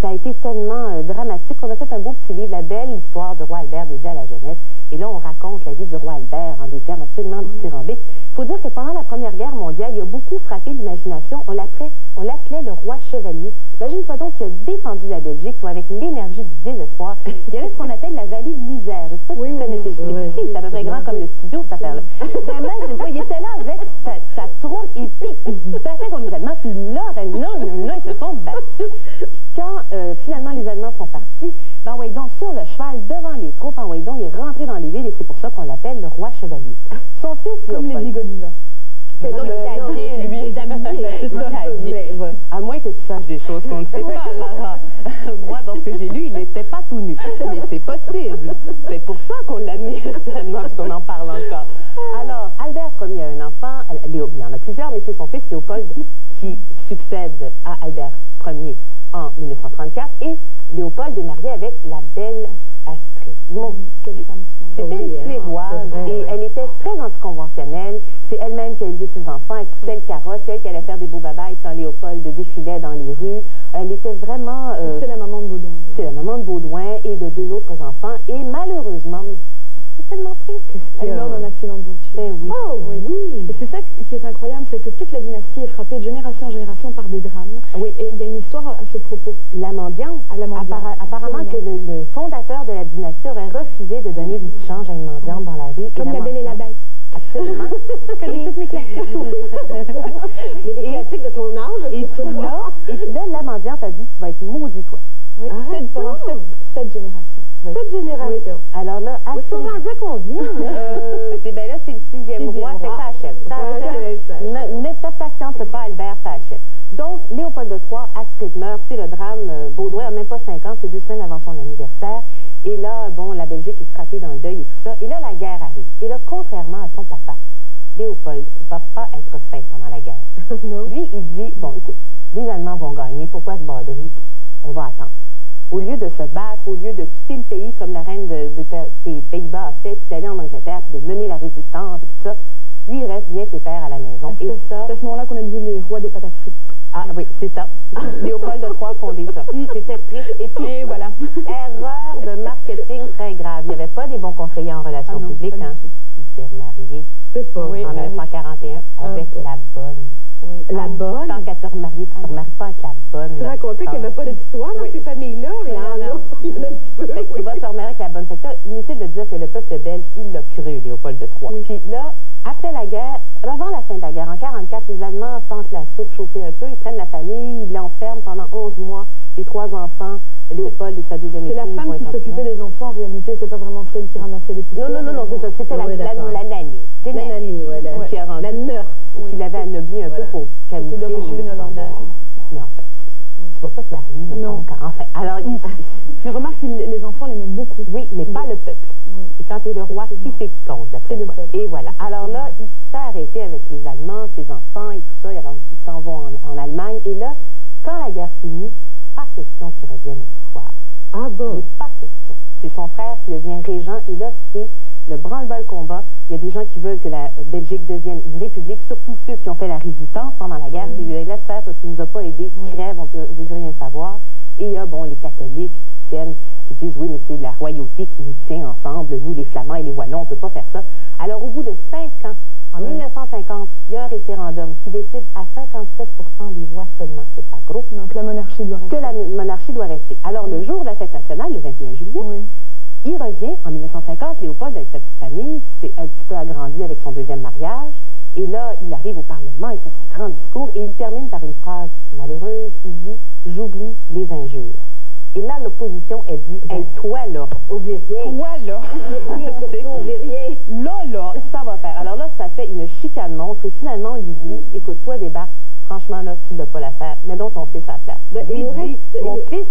ça a été tellement dramatique qu'on a fait un beau petit livre, La belle histoire du roi Albert dédié à la jeunesse. Et là, on raconte la vie du roi Albert en des termes absolument dithyrambiques. Il faut dire que pendant la Première Guerre mondiale, il y a beaucoup beaucoup frappé l'imagination. On l'appelait le roi chevalier. Imagine-toi donc qu'il a défendu la Belgique, toi, avec l'énergie du désespoir. Il y avait ce qu'on appelle la vallée de l'Isère. Je ne sais pas si vous connaissez. C'est à peu près grand comme le studio, cette affaire-là. Imagine-toi, il était là avec sa troupe, et puis il se battait contre les Allemands, puis là, non, ils se sont battus. Quand finalement les Allemands sont partis, ben ouais, donc sur le cheval, devant les troupes, en donc, il est rentré dans les villes, et c'est pour ça qu'on l'appelle le roi chevalier. Son fils, comme Lady Godiva. Non, il était habillé, lui. Il était habillé. À moins que tu saches des choses qu'on ne sait pas, Lara. Moi, dans ce que j'ai lu, il n'était pas tout nu. Mais c'est possible. C'est pour ça qu'on l'admire tellement, parce qu'on en parle encore. Alors, Albert Ier a un enfant. Il y en a plusieurs, mais c'est son fils Léopold qui succède à Albert Ier en 1934. Et Léopold est marié avec la belle Astrid. Bon, c'était une Suédoise et elle était très anticonventionnelle. C'est elle-même qui a élevé ses enfants. Elle poussait le carrosse. C'est elle qui allait faire des beaux babayes quand Léopold défilait dans les rues. Elle était vraiment... c'est la maman de Baudouin. C'est la maman de Baudouin et de 2 autres enfants. Et malheureusement, c'est tellement triste. Elle meurt d'un accident de voiture. Ben oui. Oh, oui. Et c'est ça qui est incroyable, c'est que toute la dynastie est frappée de génération en génération par des drames. Oui. Et il y a une histoire à ce propos. L'Amandian. Apparemment que le fondateur de la dynastie aurait refusé de donner du change à une mendiante dans la rue. Comme La Belle et la Bête. Absolument. Je connais toutes mes classiques. Les classiques de ton âge. Et puis là, la mendiante a dit, tu vas être maudit, toi. Oui, pendant 7 générations. 7 générations. Oui. Alors là, ils sont rendus à combien? Ben là, c'est le 6e roi, c'est ça achève. Ça achève. N'aie pas patiente, c'est pas Albert, ça achève. Donc, Léopold III, Astrid meurt, c'est le drame. Baudouin n'a même pas 5 ans, c'est 2 semaines avant son anniversaire. Et là, bon, la Belgique est frappée dans le deuil et tout ça. Et là, la guerre arrive. Et là, contrairement à son papa, Léopold ne va pas être fin pendant la guerre. Lui, il dit, bon, écoute, les Allemands vont gagner, pourquoi se brader? On va attendre. Au lieu de se battre, au lieu de quitter le pays comme la reine des Pays-Bas a fait, puis d'aller en Angleterre, puis de mener la résistance, et tout ça, lui, il reste bien pépère à la maison. C'est à ce moment-là qu'on a vu les rois des patates frites. Ah oui, c'est ça. Léopold III a fondé ça. C'était triste. Et puis, voilà. Erreur de marketing très grave. Il n'y avait pas des bons conseillers en relations publiques. Hein. Il s'est remarié en 1941 avec la bonne. Oui. La bonne? Tant qu'à te remarier, tu ne te remaries pas avec la bonne. Tu racontais qu'il n'y avait pas d'histoire dans ces familles-là. Il y en a un petit peu. Il va se remarier avec la bonne. Fait que là, inutile de dire que le peuple belge, il l'a cru, Léopold III. Puis là, après la guerre, avant la fin de la guerre, en 1944, les Allemands sentent la soupe chauffer un peu, ils prennent la famille, ils l'enferment pendant 11 mois, les 3 enfants, Léopold et sa 2e épouse. C'est la femme qui s'occupait des enfants, en réalité, c'est pas vraiment celle qui ramassait les poussières. Non, c'est ça, c'était la nanny. La nanny, qui a rendu, la nurse. Qui l'avait anobli un peu pour camoufler le scandale. Mais enfin, tu vas pas te marier, non. Enfin, alors, mais remarque, les enfants l'aimaient beaucoup. Oui, mais pas le peuple. Oui. Et quand tu es le roi, qui c'est qui compte, d'après toi? Et voilà. Alors là, il se fait arrêter avec les Allemands, ses enfants et tout ça. Alors, ils s'en vont en Allemagne. Et là, quand la guerre finit, pas question qu'ils reviennent au pouvoir. Ah bon? Mais pas question. C'est son frère qui devient régent. Et là, c'est le branle-bas combat. Il y a des gens qui veulent que la Belgique devienne une république, surtout ceux qui ont fait la résistance pendant la guerre. Ils disent, laisse faire, toi, tu nous as pas aidés, crève, on ne veut plus rien savoir. Et il y a, bon, les catholiques qui tiennent, qui disent, oui, mais c'est la royauté qui nous tient ensemble, nous, les Flamands et les Wallons, on ne peut pas faire ça. Alors, au bout de 5 ans, en 1950, il y a un référendum qui décide à 57% des voix seulement. C'est pas gros. Donc, la monarchie doit rester. Que la monarchie doit rester. Alors, le jour de la fête nationale, le 21 juillet, il revient en 1950, Léopold, avec sa petite famille, qui s'est un petit peu agrandi avec son 2e mariage. Et là, il arrive au Parlement, il fait son grand discours et il termine par une phrase malheureuse. Il dit « J'oublie les injures ». Et là, l'opposition, elle dit « Hey, toi, là, oublie rien. Toi, là, oublie rien. Là, ça va faire. » Alors là, ça fait une chicane monstre et finalement, on lui dit « Écoute, toi, débarque. Franchement, là, tu l'as pas l'affaire. Mets donc ton fils à la place. » Lui dit «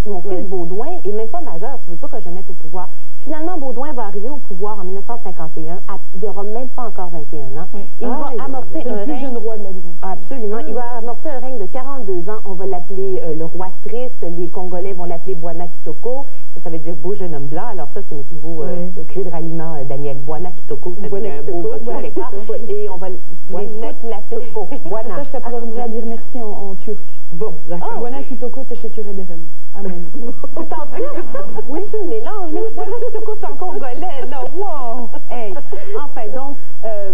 Mon fils Baudouin est même pas majeur. Tu veux pas que je le mette au pouvoir. » Finalement, Baudouin va arriver au pouvoir en 1951. Il n'aura même pas encore 21 ans. Et il va amorcer un règne. Le plus jeune roi de la dynastie. Absolument. Il va amorcer un règne de 42 ans. On va l'appeler le roi triste. Les Congolais vont l'appeler Bwana Kitoko. Ça veut dire beau jeune homme blanc. Alors ça, c'est notre nouveau cri de ralliement, Daniel. Bwana Kitoko, ça devient un beau quelque part. Et on va les foutre l'appeler Bwana. Ça pourrait dire merci en turc. Bon, d'accord. Bwana Kitoko, Teşekkür ederim. Amen. C'est en turc? Oui, c'est un mélange. Mais Bwana Kitoko, c'est en congolais, là. Wow! Hey. Enfin, donc,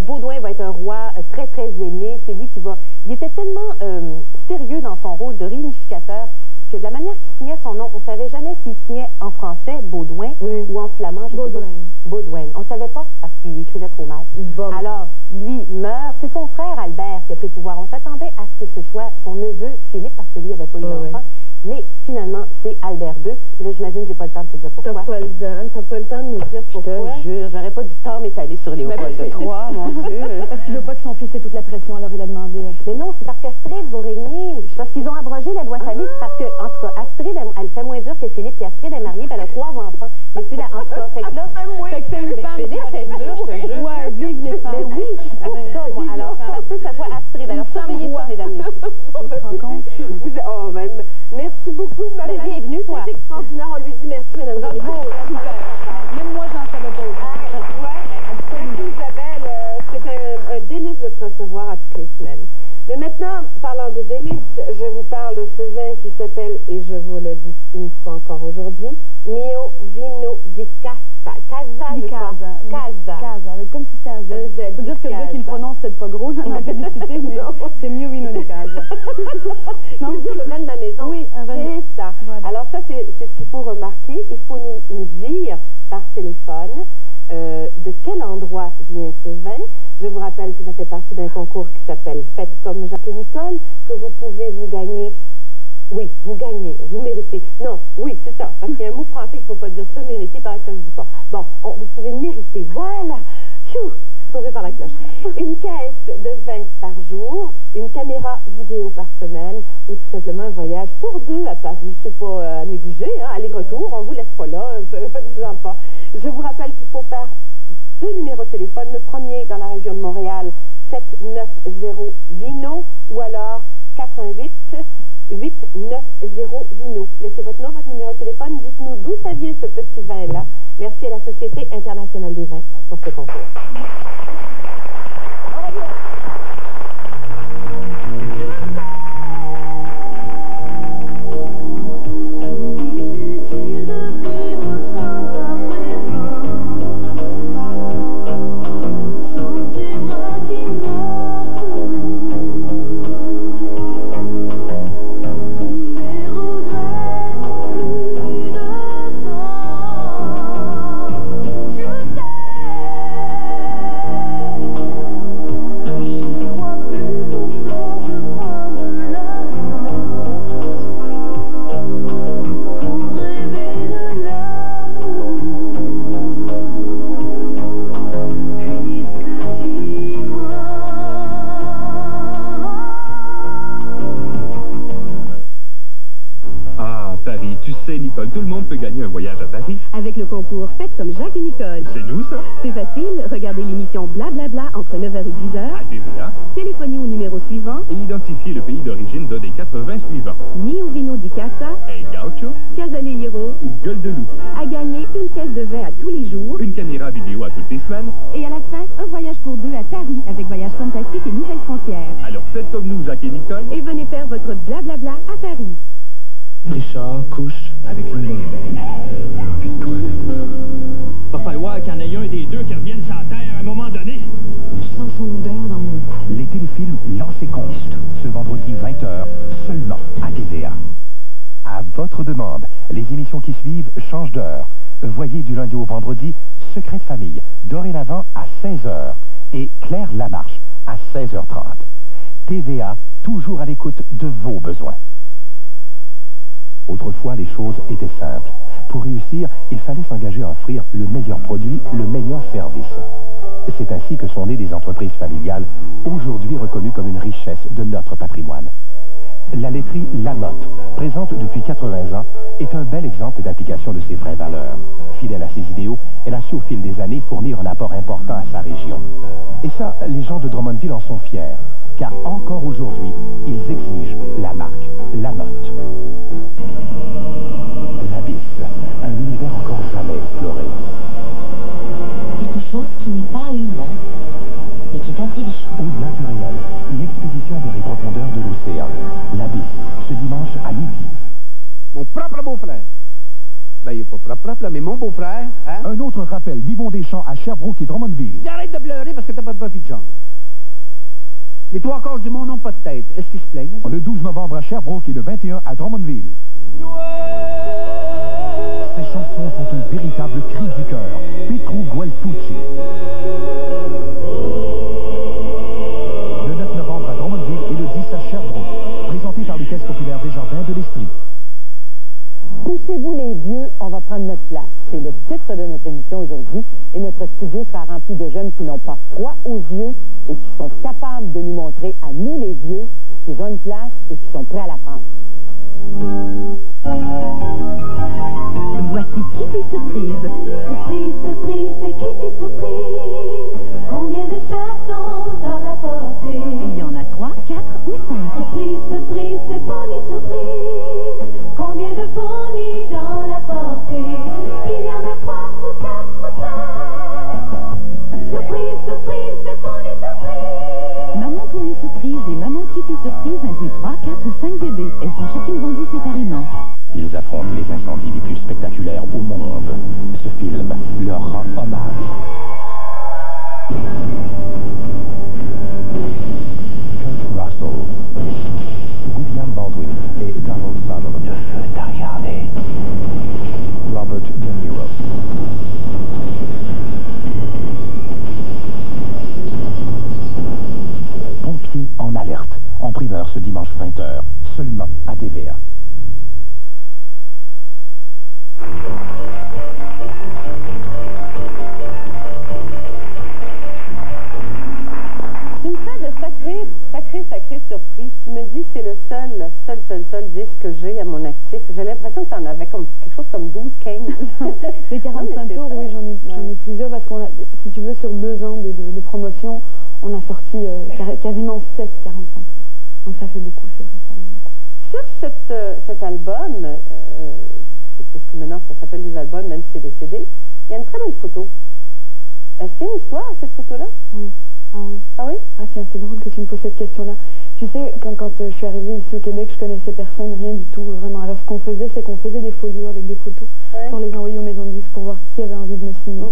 Baudouin va être un roi très très aimé. C'est lui qui va... Il était tellement sérieux dans son rôle de réunificateur que de la manière qu'il signait son nom, on ne savait jamais s'il signait en français, Baudouin, ou en flamand, Baudouin. On ne savait pas parce qu'il écrivait trop mal. Bon. Alors, lui meurt. C'est son frère Albert qui a pris le pouvoir. On s'attendait à ce que ce soit son neveu Philippe parce que lui n'avait pas eu d'enfant. Mais finalement, c'est Albert II. Mais là, j'imagine que j'ai pas le temps de te dire pourquoi. T'as pas le temps de nous dire pourquoi. Je te jure, j'aurais pas du temps m'étaler sur Léopold III, mon Dieu. Parce qu'il veut pas que son fils ait toute la pression, alors il a demandé. Mais non, c'est parce qu'Astrid va régner. C'est parce qu'ils ont abrogé la loi Famille. Parce que, en tout cas, Astrid, elle fait moins dur que Philippe. Puis Astrid est mariée, puis elle a 3 enfants. Mais c'est là, en tout cas, fait que là... Fait que c'est une femme. Philippe, c'est dur, je te jure. Ouais, vive les femmes. Mais oui, pour ça, moi. Alors, ça se peut que ça soit Astrid. Alors, surveillez ça, mesdames, messieurs. Oh, même... Merci beaucoup, madame. Bienvenue, toi. C'est extraordinaire. On lui dit merci, madame. Bravo, super. Même moi, j'en savais pas. Merci, Isabelle. C'est un délice de te recevoir à toutes les semaines. Mais maintenant, parlant de délices, je vous parle de ce vin qui s'appelle, et je vous le dis une fois encore aujourd'hui, Mio Vino di Casa. Casa, je crois. Casa, avec comme si c'était un Z. Il faut dire que le gars qui le prononce, c'est peut-être pas gros, j'en ai publicité, mais c'est Mio Vino di Casa. Non, je veux dire le vin de ma maison. Oui, un vin. C'est ça. Voilà. Alors ça, c'est ce qu'il faut remarquer. Il faut nous dire par téléphone de quel endroit vient ce vin. Je vous rappelle que ça fait partie d'un concours qui s'appelle Faites comme Jacques et Nicole, que vous pouvez vous gagner. Oui, vous gagnez, vous méritez. Non, oui, c'est ça, parce qu'il y a un mot français qu'il ne faut pas dire se mériter, pareil que ça ne se dit pas. Bon, vous pouvez mériter, voilà. Pfiou, sauvé par la cloche. Une caisse de vin par jour, une caméra vidéo par semaine, ou tout simplement un voyage pour 2 à Paris. C'est pas à négliger, hein, aller-retour, on ne vous laisse pas là, faites-vous-en pas. Je vous rappelle qu'il faut faire 2 numéros de téléphone. Le premier dans la région de Montréal, 790 Vino, ou alors 88 890 Vino. Laissez votre nom, votre numéro de téléphone. Dites-nous d'où ça vient ce petit vin-là. Merci à la Société internationale des vins pour ce concours. Nicole, tout le monde peut gagner un voyage à Paris. Avec le concours Faites comme Jacques et Nicole. C'est nous, ça? C'est facile. Regardez l'émission Blablabla entre 9h et 10h. À TVA. Téléphonez au numéro suivant. Et identifiez le pays d'origine d'un des 80 suivants. Mio Vino di Casa. El Gaucho. Casaleyero. Ou Gueule de Loup. À gagner une caisse de vin à tous les jours. Une caméra vidéo à toutes les semaines. Et à la fin, un voyage pour 2 à Paris avec Voyage Fantastique et Nouvelles Frontières. Alors faites comme nous, Jacques et Nicole. Et venez faire votre Blablabla à Paris. Richard couche avec une merveille. Va falloir qu'il y en ait un des deux qui revienne sur la Terre à un moment donné. Je sens son odeur dans mon cou. Les téléfilms Lancez Compte, ce vendredi 20h, seulement à TVA. À votre demande, les émissions qui suivent changent d'heure. Voyez du lundi au vendredi Secret de famille, dorénavant à 16h, et Claire Lamarche à 16h30. TVA, toujours à l'écoute de vos besoins. Autrefois, les choses étaient simples. Pour réussir, il fallait s'engager à offrir le meilleur produit, le meilleur service. C'est ainsi que sont nées des entreprises familiales, aujourd'hui reconnues comme une richesse de notre patrimoine. La laiterie Lamotte, présente depuis 80 ans, est un bel exemple d'application de ses vraies valeurs. Fidèle à ses idéaux, elle a su au fil des années fournir un apport important à sa région. Et ça, les gens de Drummondville en sont fiers, car encore aujourd'hui, ils exigent la marque Lamotte. L'Abysse, un univers encore jamais exploré. Quelque chose qui n'est pas humain, mais qui est intelligent. Au-delà du réel, une expédition vers les profondeurs de l'océan. L'Abysse, ce dimanche à midi. Mon propre beau-frère. Ben, il n'est pas propre, mais mon beau-frère, hein? Un autre rappel d'Yvon Deschamps à Sherbrooke et Drummondville. Arrête de pleurer parce que t'as pas de papier de chance. Les trois quarts du monde n'ont pas de tête. Est-ce qu'ils se plaignent? Le 12 novembre à Sherbrooke et le 21 à Drummondville. Ces chansons sont un véritable cri du cœur. Petru Guelfucci. Le 9 novembre à Drummondville et le 10 à Sherbrooke. Présenté par les Caisses populaires Desjardins de l'Estrie. Poussez-vous les vieux, on va prendre notre place. C'est le titre de notre émission aujourd'hui et notre studio sera rempli de jeunes qui n'ont pas froid aux yeux et qui sont capables de nous montrer à nous les vieux qu'ils ont une place et qui sont prêts à la prendre. Voici Kitty Surprise. Surprise, surprise, c'est Kitty Surprise. Combien de chatons dans la portée? Il y en a 3, 4 ou 5. Surprise, surprise, c'est Pony Surprise. Combien de ponies dans la portée? Il y en a 3 ou 4 ou 5. Surprise, surprise, c'est Pony Surprise. Maman Pony Surprise et Maman Kitty Surprise incluent 3, 4 ou 5 bébés. Elles sont chacune vendues séparément. Ils affrontent les incendies les plus spectaculaires au monde. Ce film leur rend hommage. Kurt Russell, William Baldwin et Donald Sutherland. Le feu t'a regardé. Robert De Niro. Pompiers en alerte. En primeur ce dimanche 20h. Seulement à TVA. Tu me fais de sacrées surprises. Tu me dis c'est le seul disque que j'ai à mon actif. J'ai l'impression que tu en avais comme quelque chose comme 12, 15. Les 45 tours, oui, j'en ai plusieurs parce qu'on a, si tu veux, sur 2 ans de promotion, on a sorti quasiment 7 45 tours. Donc ça fait beaucoup, c'est vrai. Sur cet album, parce que maintenant ça s'appelle des albums, même si c'est des CD, il y a une très belle photo. Est-ce qu'il y a une histoire à cette photo-là? Oui. Ah oui. Ah oui? Ah tiens, c'est drôle que tu me poses cette question-là. Tu sais, quand je suis arrivée ici au Québec, je connaissais personne, rien du tout, vraiment. Alors ce qu'on faisait, c'est qu'on faisait des folios avec des photos pour les envoyer aux maisons de disques pour voir qui avait envie de me signer.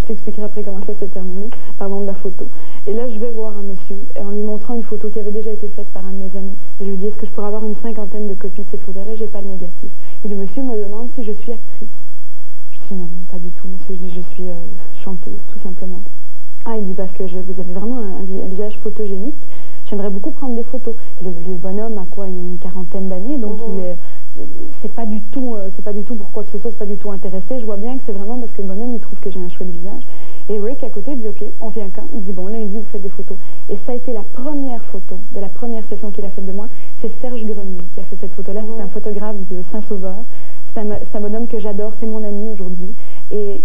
Je t'expliquerai après comment ça s'est terminé, parlons de la photo. Et là, je vais voir un monsieur, en lui montrant une photo qui avait déjà été faite par un de mes amis. Et je lui dis, est-ce que je pourrais avoir une 50aine de copies de cette photo-là? J'ai pas le négatif. Et le monsieur me demande si je suis actrice. Je dis non, pas du tout, monsieur. Je dis, je suis chanteuse, tout simplement. Ah, il dit, parce que vous avez vraiment un visage photogénique. J'aimerais beaucoup prendre des photos. Et le bonhomme a quoi, une 40aine d'années, donc il est... c'est pas du tout pour quoi que ce soit, c'est pas du tout intéressé. Je vois bien que c'est vraiment parce que le bonhomme, il trouve que j'ai un chouette visage. Et Rick, à côté, il dit, OK, on vient quand? Il dit, bon, lundi, vous faites des photos. Et ça a été la première photo de la première session qu'il a faite de moi. C'est Serge Grenier qui a fait cette photo-là. C'est un photographe de Saint-Sauveur. C'est un bonhomme que j'adore, c'est mon ami aujourd'hui. Et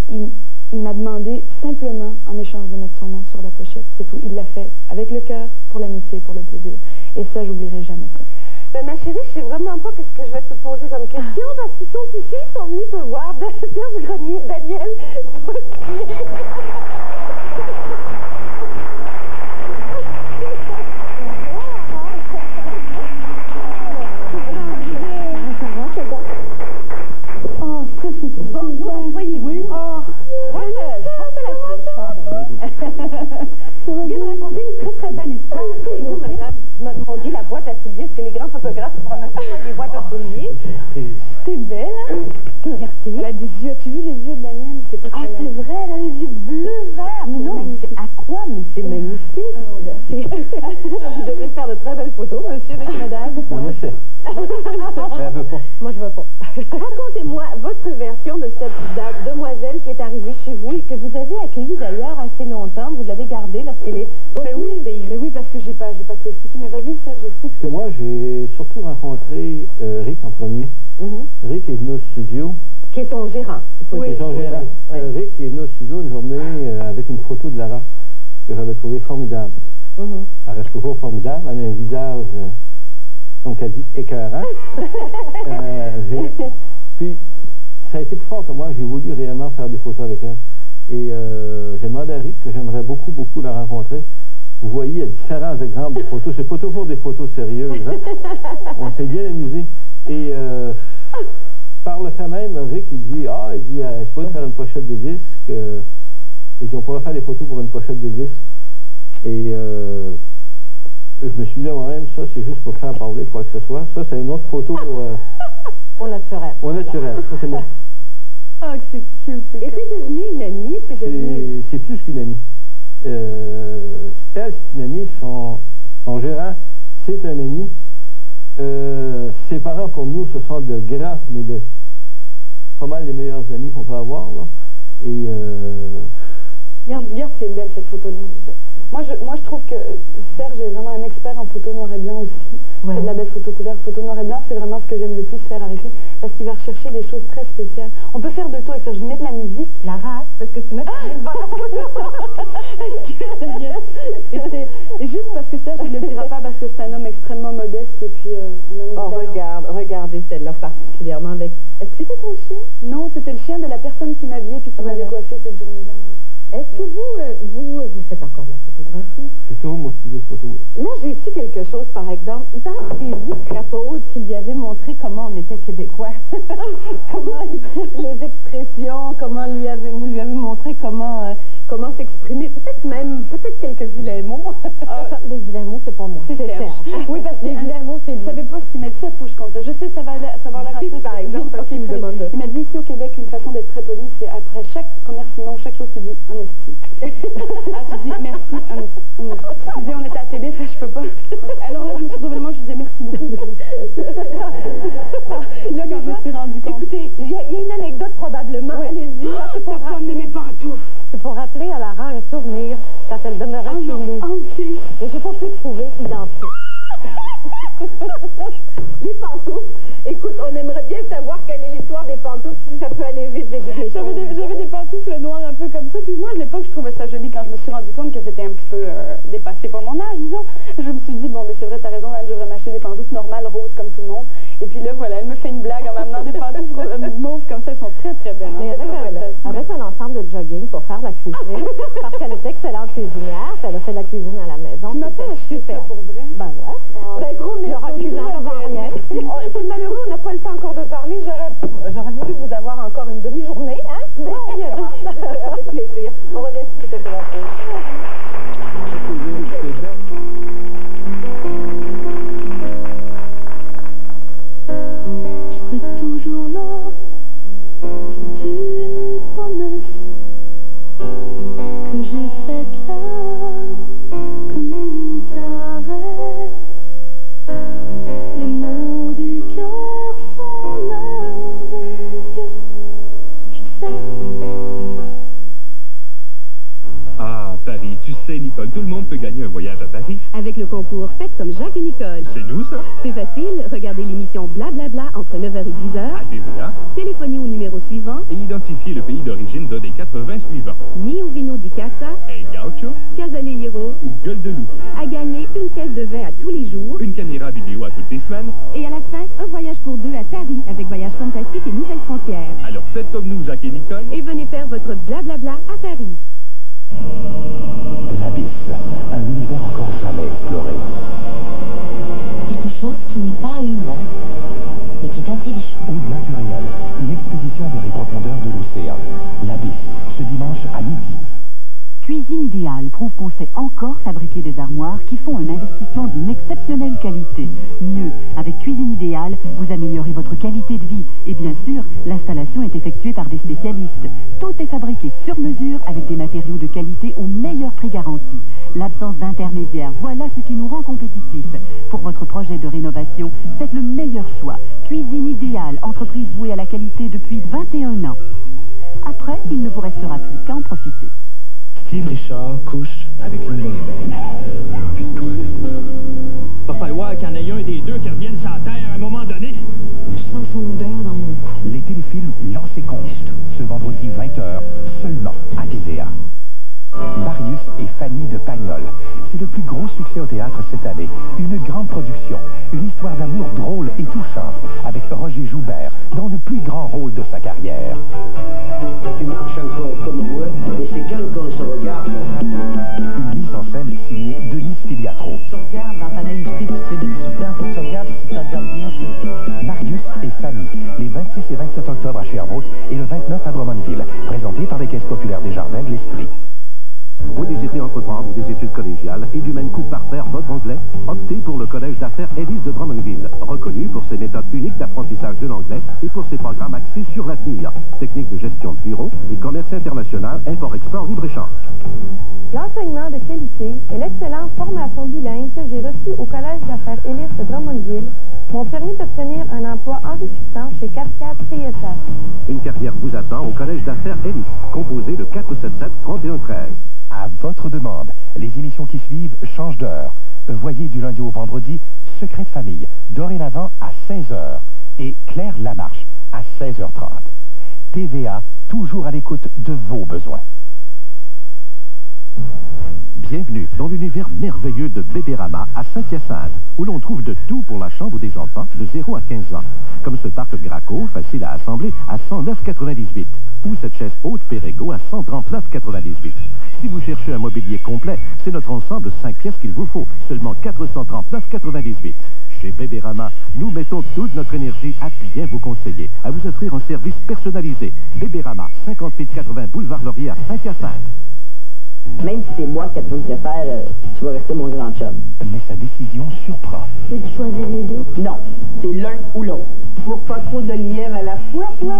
il m'a demandé simplement, en échange de mettre son nom sur la pochette, c'est tout. Il l'a fait avec le cœur, pour l'amitié, pour le plaisir. Et ça, j'oublierai jamais ça. Ben, ma chérie, je sais vraiment pas qu'est-ce que je vais te poser comme question, parce qu'ils sont ici, ils sont venus te voir. Serge Grenier, Daniel, je viens de raconter une très belle histoire. Et vous, madame, m'ont dit la boîte à souliers, parce que les grands photographes promènent des boîtes à souliers. T'es belle, hein? Merci. Elle a des yeux, as-tu vu les yeux de Daniel? C'est pas c'est vrai, elle a les yeux bleu-vert. Mais non, c'est à quoi? Mais c'est magnifique. Vous devez faire de très belles photos, monsieur, avec madame. On essaie. Mais elle veut pas. Moi, je veux pas. Racontez-moi votre version de cette demoiselle qui est arrivée chez vous et que vous avez accueillie d'ailleurs assez longtemps. Vous l'avez gardée lorsqu'elle est Mais oui, parce que j'ai pas tout expliqué. Mais vas-y, Serge, explique. Parce que moi, j'ai surtout rencontré Rick en premier. Rick est venu au studio. Qui est son gérant. Qui est son gérant. Rick est venu au studio une journée avec une photo de Lara que j'avais trouvée formidable. Elle reste toujours formidable. Elle a un visage, donc elle dit, écœurant. Puis, ça a été plus fort que moi. J'ai voulu réellement faire des photos avec elle. Et j'ai demandé à Rick que j'aimerais beaucoup la rencontrer. Vous voyez, il y a différents exemples de photos. C'est pas toujours des photos sérieuses. Hein? On s'est bien amusé. Et par le fait même, Rick, il dit, je pourrais faire une pochette de disque. Il dit, on pourrait faire des photos pour une pochette de disque. Et Je me suis dit à moi-même, ça c'est juste pour faire parler quoi que ce soit. Ça c'est une autre photo Au naturel. au naturel. Ça, c'est mon... Ah, que c'est cute. Et c'est devenu une amie, c'est devenu... C'est plus qu'une amie. Elle, c'est une amie, son gérant, c'est un ami. Ses parents, pour nous, ce sont de grands, mais de pas mal les meilleurs amis qu'on peut avoir. Là. Et Regarde, c'est belle cette photo-là. Moi, je trouve que Serge est vraiment un expert en photo noir et blanc aussi. Ouais. C'est de la belle photo couleur. Photo noir et blanc, c'est vraiment ce que j'aime le plus faire avec lui, parce qu'il va rechercher des choses très spéciales. On peut faire de tout avec Serge. Je mets de la musique. La race, parce que tu mets devant la photo. Et juste parce que Serge, il ne le dira pas, parce que c'est un homme extrêmement modeste et puis un homme Regardez celle-là particulièrement avec... Est-ce que c'était ton chien? Non, c'était le chien de la personne qui m'habillait puis qui m'avait coiffé cette journée-là. Ouais. Est-ce que vous faites encore de la photographie? j'ai toujours mon studio de photo. Oui. Là, j'ai su quelque chose, par exemple. Il paraît que c'est vous, Crapaude, qui lui avez montré comment on était québécois. Comment les expressions, vous lui avez montré comment s'exprimer. Peut-être quelques vilains mots. Les vilains mots, c'est pas moi. C'est Serge. Oui, parce que les vilains mots, c'est lui. Je savais pas ce qu'il m'a dit, ça, faut que je compte. Je sais, ça va avoir l'air un peu... Par exemple, il me demande... Il m'a dit, ici au Québec, une façon d'être très poli, c'est après chaque remerciement, chaque chose, tu dis un esti. Tu dis merci, un esti. Tu disais, on était à la télé, ça, je peux pas. Alors là, je me suis retrouvée le moment, je disais merci beaucoup. Là, quand je me suis rendu compte... Écoutez, il y a une anecdote probablement. Ouais. Allez-y. C'est pour ramener mes pantoufles. C'est pour rappeler à Lara un souvenir quand elle demeurait chez nous. Ok. Et j'ai pas pu trouver identique. Les pantoufles. Écoute, on aimerait bien savoir quelle est l'histoire des pantoufles, si ça peut aller vite. J'avais des pantoufles noires un peu comme ça. Puis moi, à l'époque, je trouvais ça joli quand je me suis rendu compte que c'était un petit peu dépassé pour mon âge, disons. Je me suis dit, bon, mais c'est vrai, t'as raison, Anne, je devrais m'acheter des pantoufles normales, roses, comme tout le monde. Et puis là, voilà, elle me fait une blague en m'amenant des pantoufles mauves comme ça. Elles sont très, très belles. Mais avec un ensemble de jogging pour faire la cuisine, parce qu'elle est excellente cuisinière, puis elle a fait de la cuisine à la maison. Tu m'as pas acheté ça pour vrai? Ben ouais. Ben gros, mais rien. C'est malheureux, on n'a pas le temps encore de parler. J'aurais voulu vous avoir encore une demi-journée, hein? Mais avec plaisir. On revient tout de suite après la pause. Je serai toujours là, c'est une promesse que j'ai faite là, comme une caresse. Les mots du cœur sont merveilleux, je sais. Ah, Paris, tu sais, Nicole, tout le monde peut gagner un voyage à Paris. Avec le concours Faites comme Jacques et Nicole. C'est nous, ça? C'est facile, regardez l'émission Blablabla entre 9h et 10h. À TVA. Téléphonez au numéro suivant. Et identifiez le pays d'origine d'un des 80 suivants. Mio Vino di Casa, El Gaucho Casalero ou Gueule de Loup. À gagner une caisse de vin à tous les jours. Une caméra vidéo à toutes les semaines. Et à la fin, un voyage pour deux à Paris avec Voyage Fantastique et Nouvelles Frontières. Alors faites comme nous, Jacques et Nicole. Et venez faire votre Blablabla à Paris. L'Abysse, un univers encore jamais exploré. Quelque chose qui n'est pas humain, mais qui est intelligent. Au-delà du réel, une expédition vers les profondeurs de l'océan. L'Abysse, ce dimanche à midi. Cuisine Idéale prouve qu'on sait encore fabriquer des armoires qui font un investissement d'une exceptionnelle qualité. Mieux, avec Cuisine Idéale, vous améliorez votre qualité de vie. Et bien sûr, l'installation est effectuée par des spécialistes. Tout est fabriqué sur mesure avec des matériaux de qualité au meilleur prix garanti. L'absence d'intermédiaire, voilà ce qui nous rend compétitifs. Pour votre projet de rénovation, faites le meilleur choix. Cuisine Idéale, entreprise vouée à la qualité depuis 21 ans. Après, il ne vous restera plus qu'à en profiter. Steve Richard couche avec une bébé. J'ai envie de toi. Va falloir qu'il y en ait un des deux qui revienne sur la terre à un moment donné. Je sens son odeur dans mon cou. Les téléfilms Lancez compte, ce vendredi 20h, seulement à TVA. Marius et Fanny de Pagnol. C'est le plus gros succès au théâtre cette année. Une grande production, une histoire d'amour drôle et touchante, avec Roger Joubert dans le plus grand rôle de sa carrière. Tu marches encore comme moi, et c'est quand qu'on se regarde. Une mise en scène signée Denis Filiatro. Tu regardes dans ta naïveté, tu te fais des supplants, faut que tu regardes si tu regardes bien. Marius et Fanny, les 26 et 27 octobre à Sherbrooke et le 29 à Drummondville, présenté par les Caisses populaires des Jardins de l'Esprit. Vous désirez entreprendre des études collégiale et du même coup parfaire votre anglais? Optez pour le Collège d'affaires Ellis de Drummondville, reconnu pour ses méthodes uniques d'apprentissage de l'anglais et pour ses programmes axés sur l'avenir. Techniques de gestion de bureau et commerce international, import-export, libre-échange. L'enseignement de qualité et l'excellente formation bilingue que j'ai reçue au Collège d'affaires Ellis de Drummondville m'ont permis d'obtenir un emploi enrichissant chez Cascade CSH. Une carrière vous attend au Collège d'affaires Ellis. Composé de 477-3113. À votre demande, les émissions qui suivent changent d'heure. Voyez du lundi au vendredi Secret de famille, dorénavant à 16h. Et Claire Lamarche à 16h30. TVA, toujours à l'écoute de vos besoins. Bienvenue dans l'univers merveilleux de Bébérama à Saint-Hyacinthe, où l'on trouve de tout pour la chambre des enfants de 0 à 15 ans. Comme ce parc Graco, facile à assembler, à 109,98. Ou cette chaise haute Perego à 139,98. Si vous cherchez un mobilier complet, c'est notre ensemble 5 pièces qu'il vous faut, seulement 439,98. Chez Bébérama, nous mettons toute notre énergie à bien vous conseiller, à vous offrir un service personnalisé. Bébérama, 5880 Boulevard Laurier à Saint-Hyacinthe. Même si c'est moi que Catherine préfère, tu vas rester mon grand chum. Mais sa décision surprend. Peux-tu choisir les deux? Non, c'est l'un ou l'autre. Pour pas trop de lièvre à la fois, toi.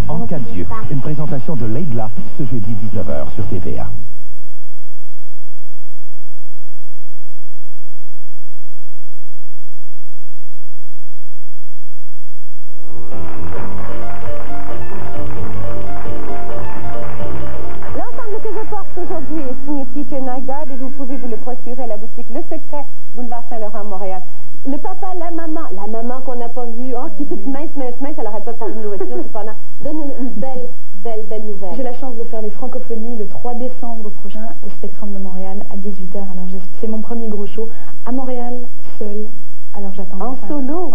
En cas d'yeux, une présentation de Leïdla ce jeudi 19h sur TVA. Aujourd'hui est signé Peter Nygaard et vous pouvez vous le procurer à la boutique Le Secret, boulevard Saint-Laurent, Montréal. Le papa, la maman qu'on n'a pas vue, qui est toute mince, elle n'arrête pas de prendre une nourriture cependant, donne une belle nouvelle. J'ai la chance de faire les francophonies le 3 décembre prochain au Spectrum de Montréal à 18h. Alors c'est mon premier gros show à Montréal, seul. Alors j'attends mes fans. En solo.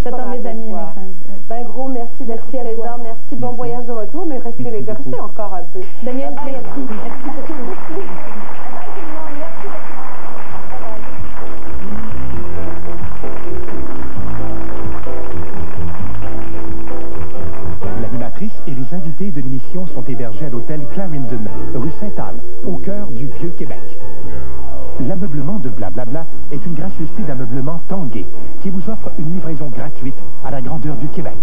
J'attends mes amis et mes fans. Oui. Ben gros merci d'être présent. Merci, bon voyage de retour, mais restez encore un peu. Daniel, merci. Merci pour tout. L'animatrice et les invités de l'émission sont hébergés à l'hôtel Clarendon, rue Sainte-Anne, au cœur du Vieux-Québec. L'ameublement de Blablabla est une gracieuseté d'ameublement Tanguay qui vous offre une livraison gratuite à la grandeur du Québec.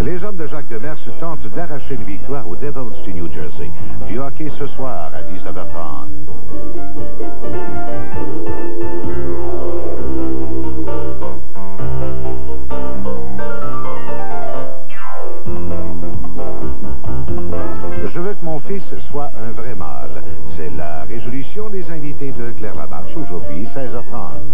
Les hommes de Jacques Demers tentent d'arracher une victoire aux Devils du New Jersey. Du hockey ce soir à 19h30. Je veux que mon fils soit un vrai mâle. C'est la résolution des invités de Claire Lamarche aujourd'hui, 16h30.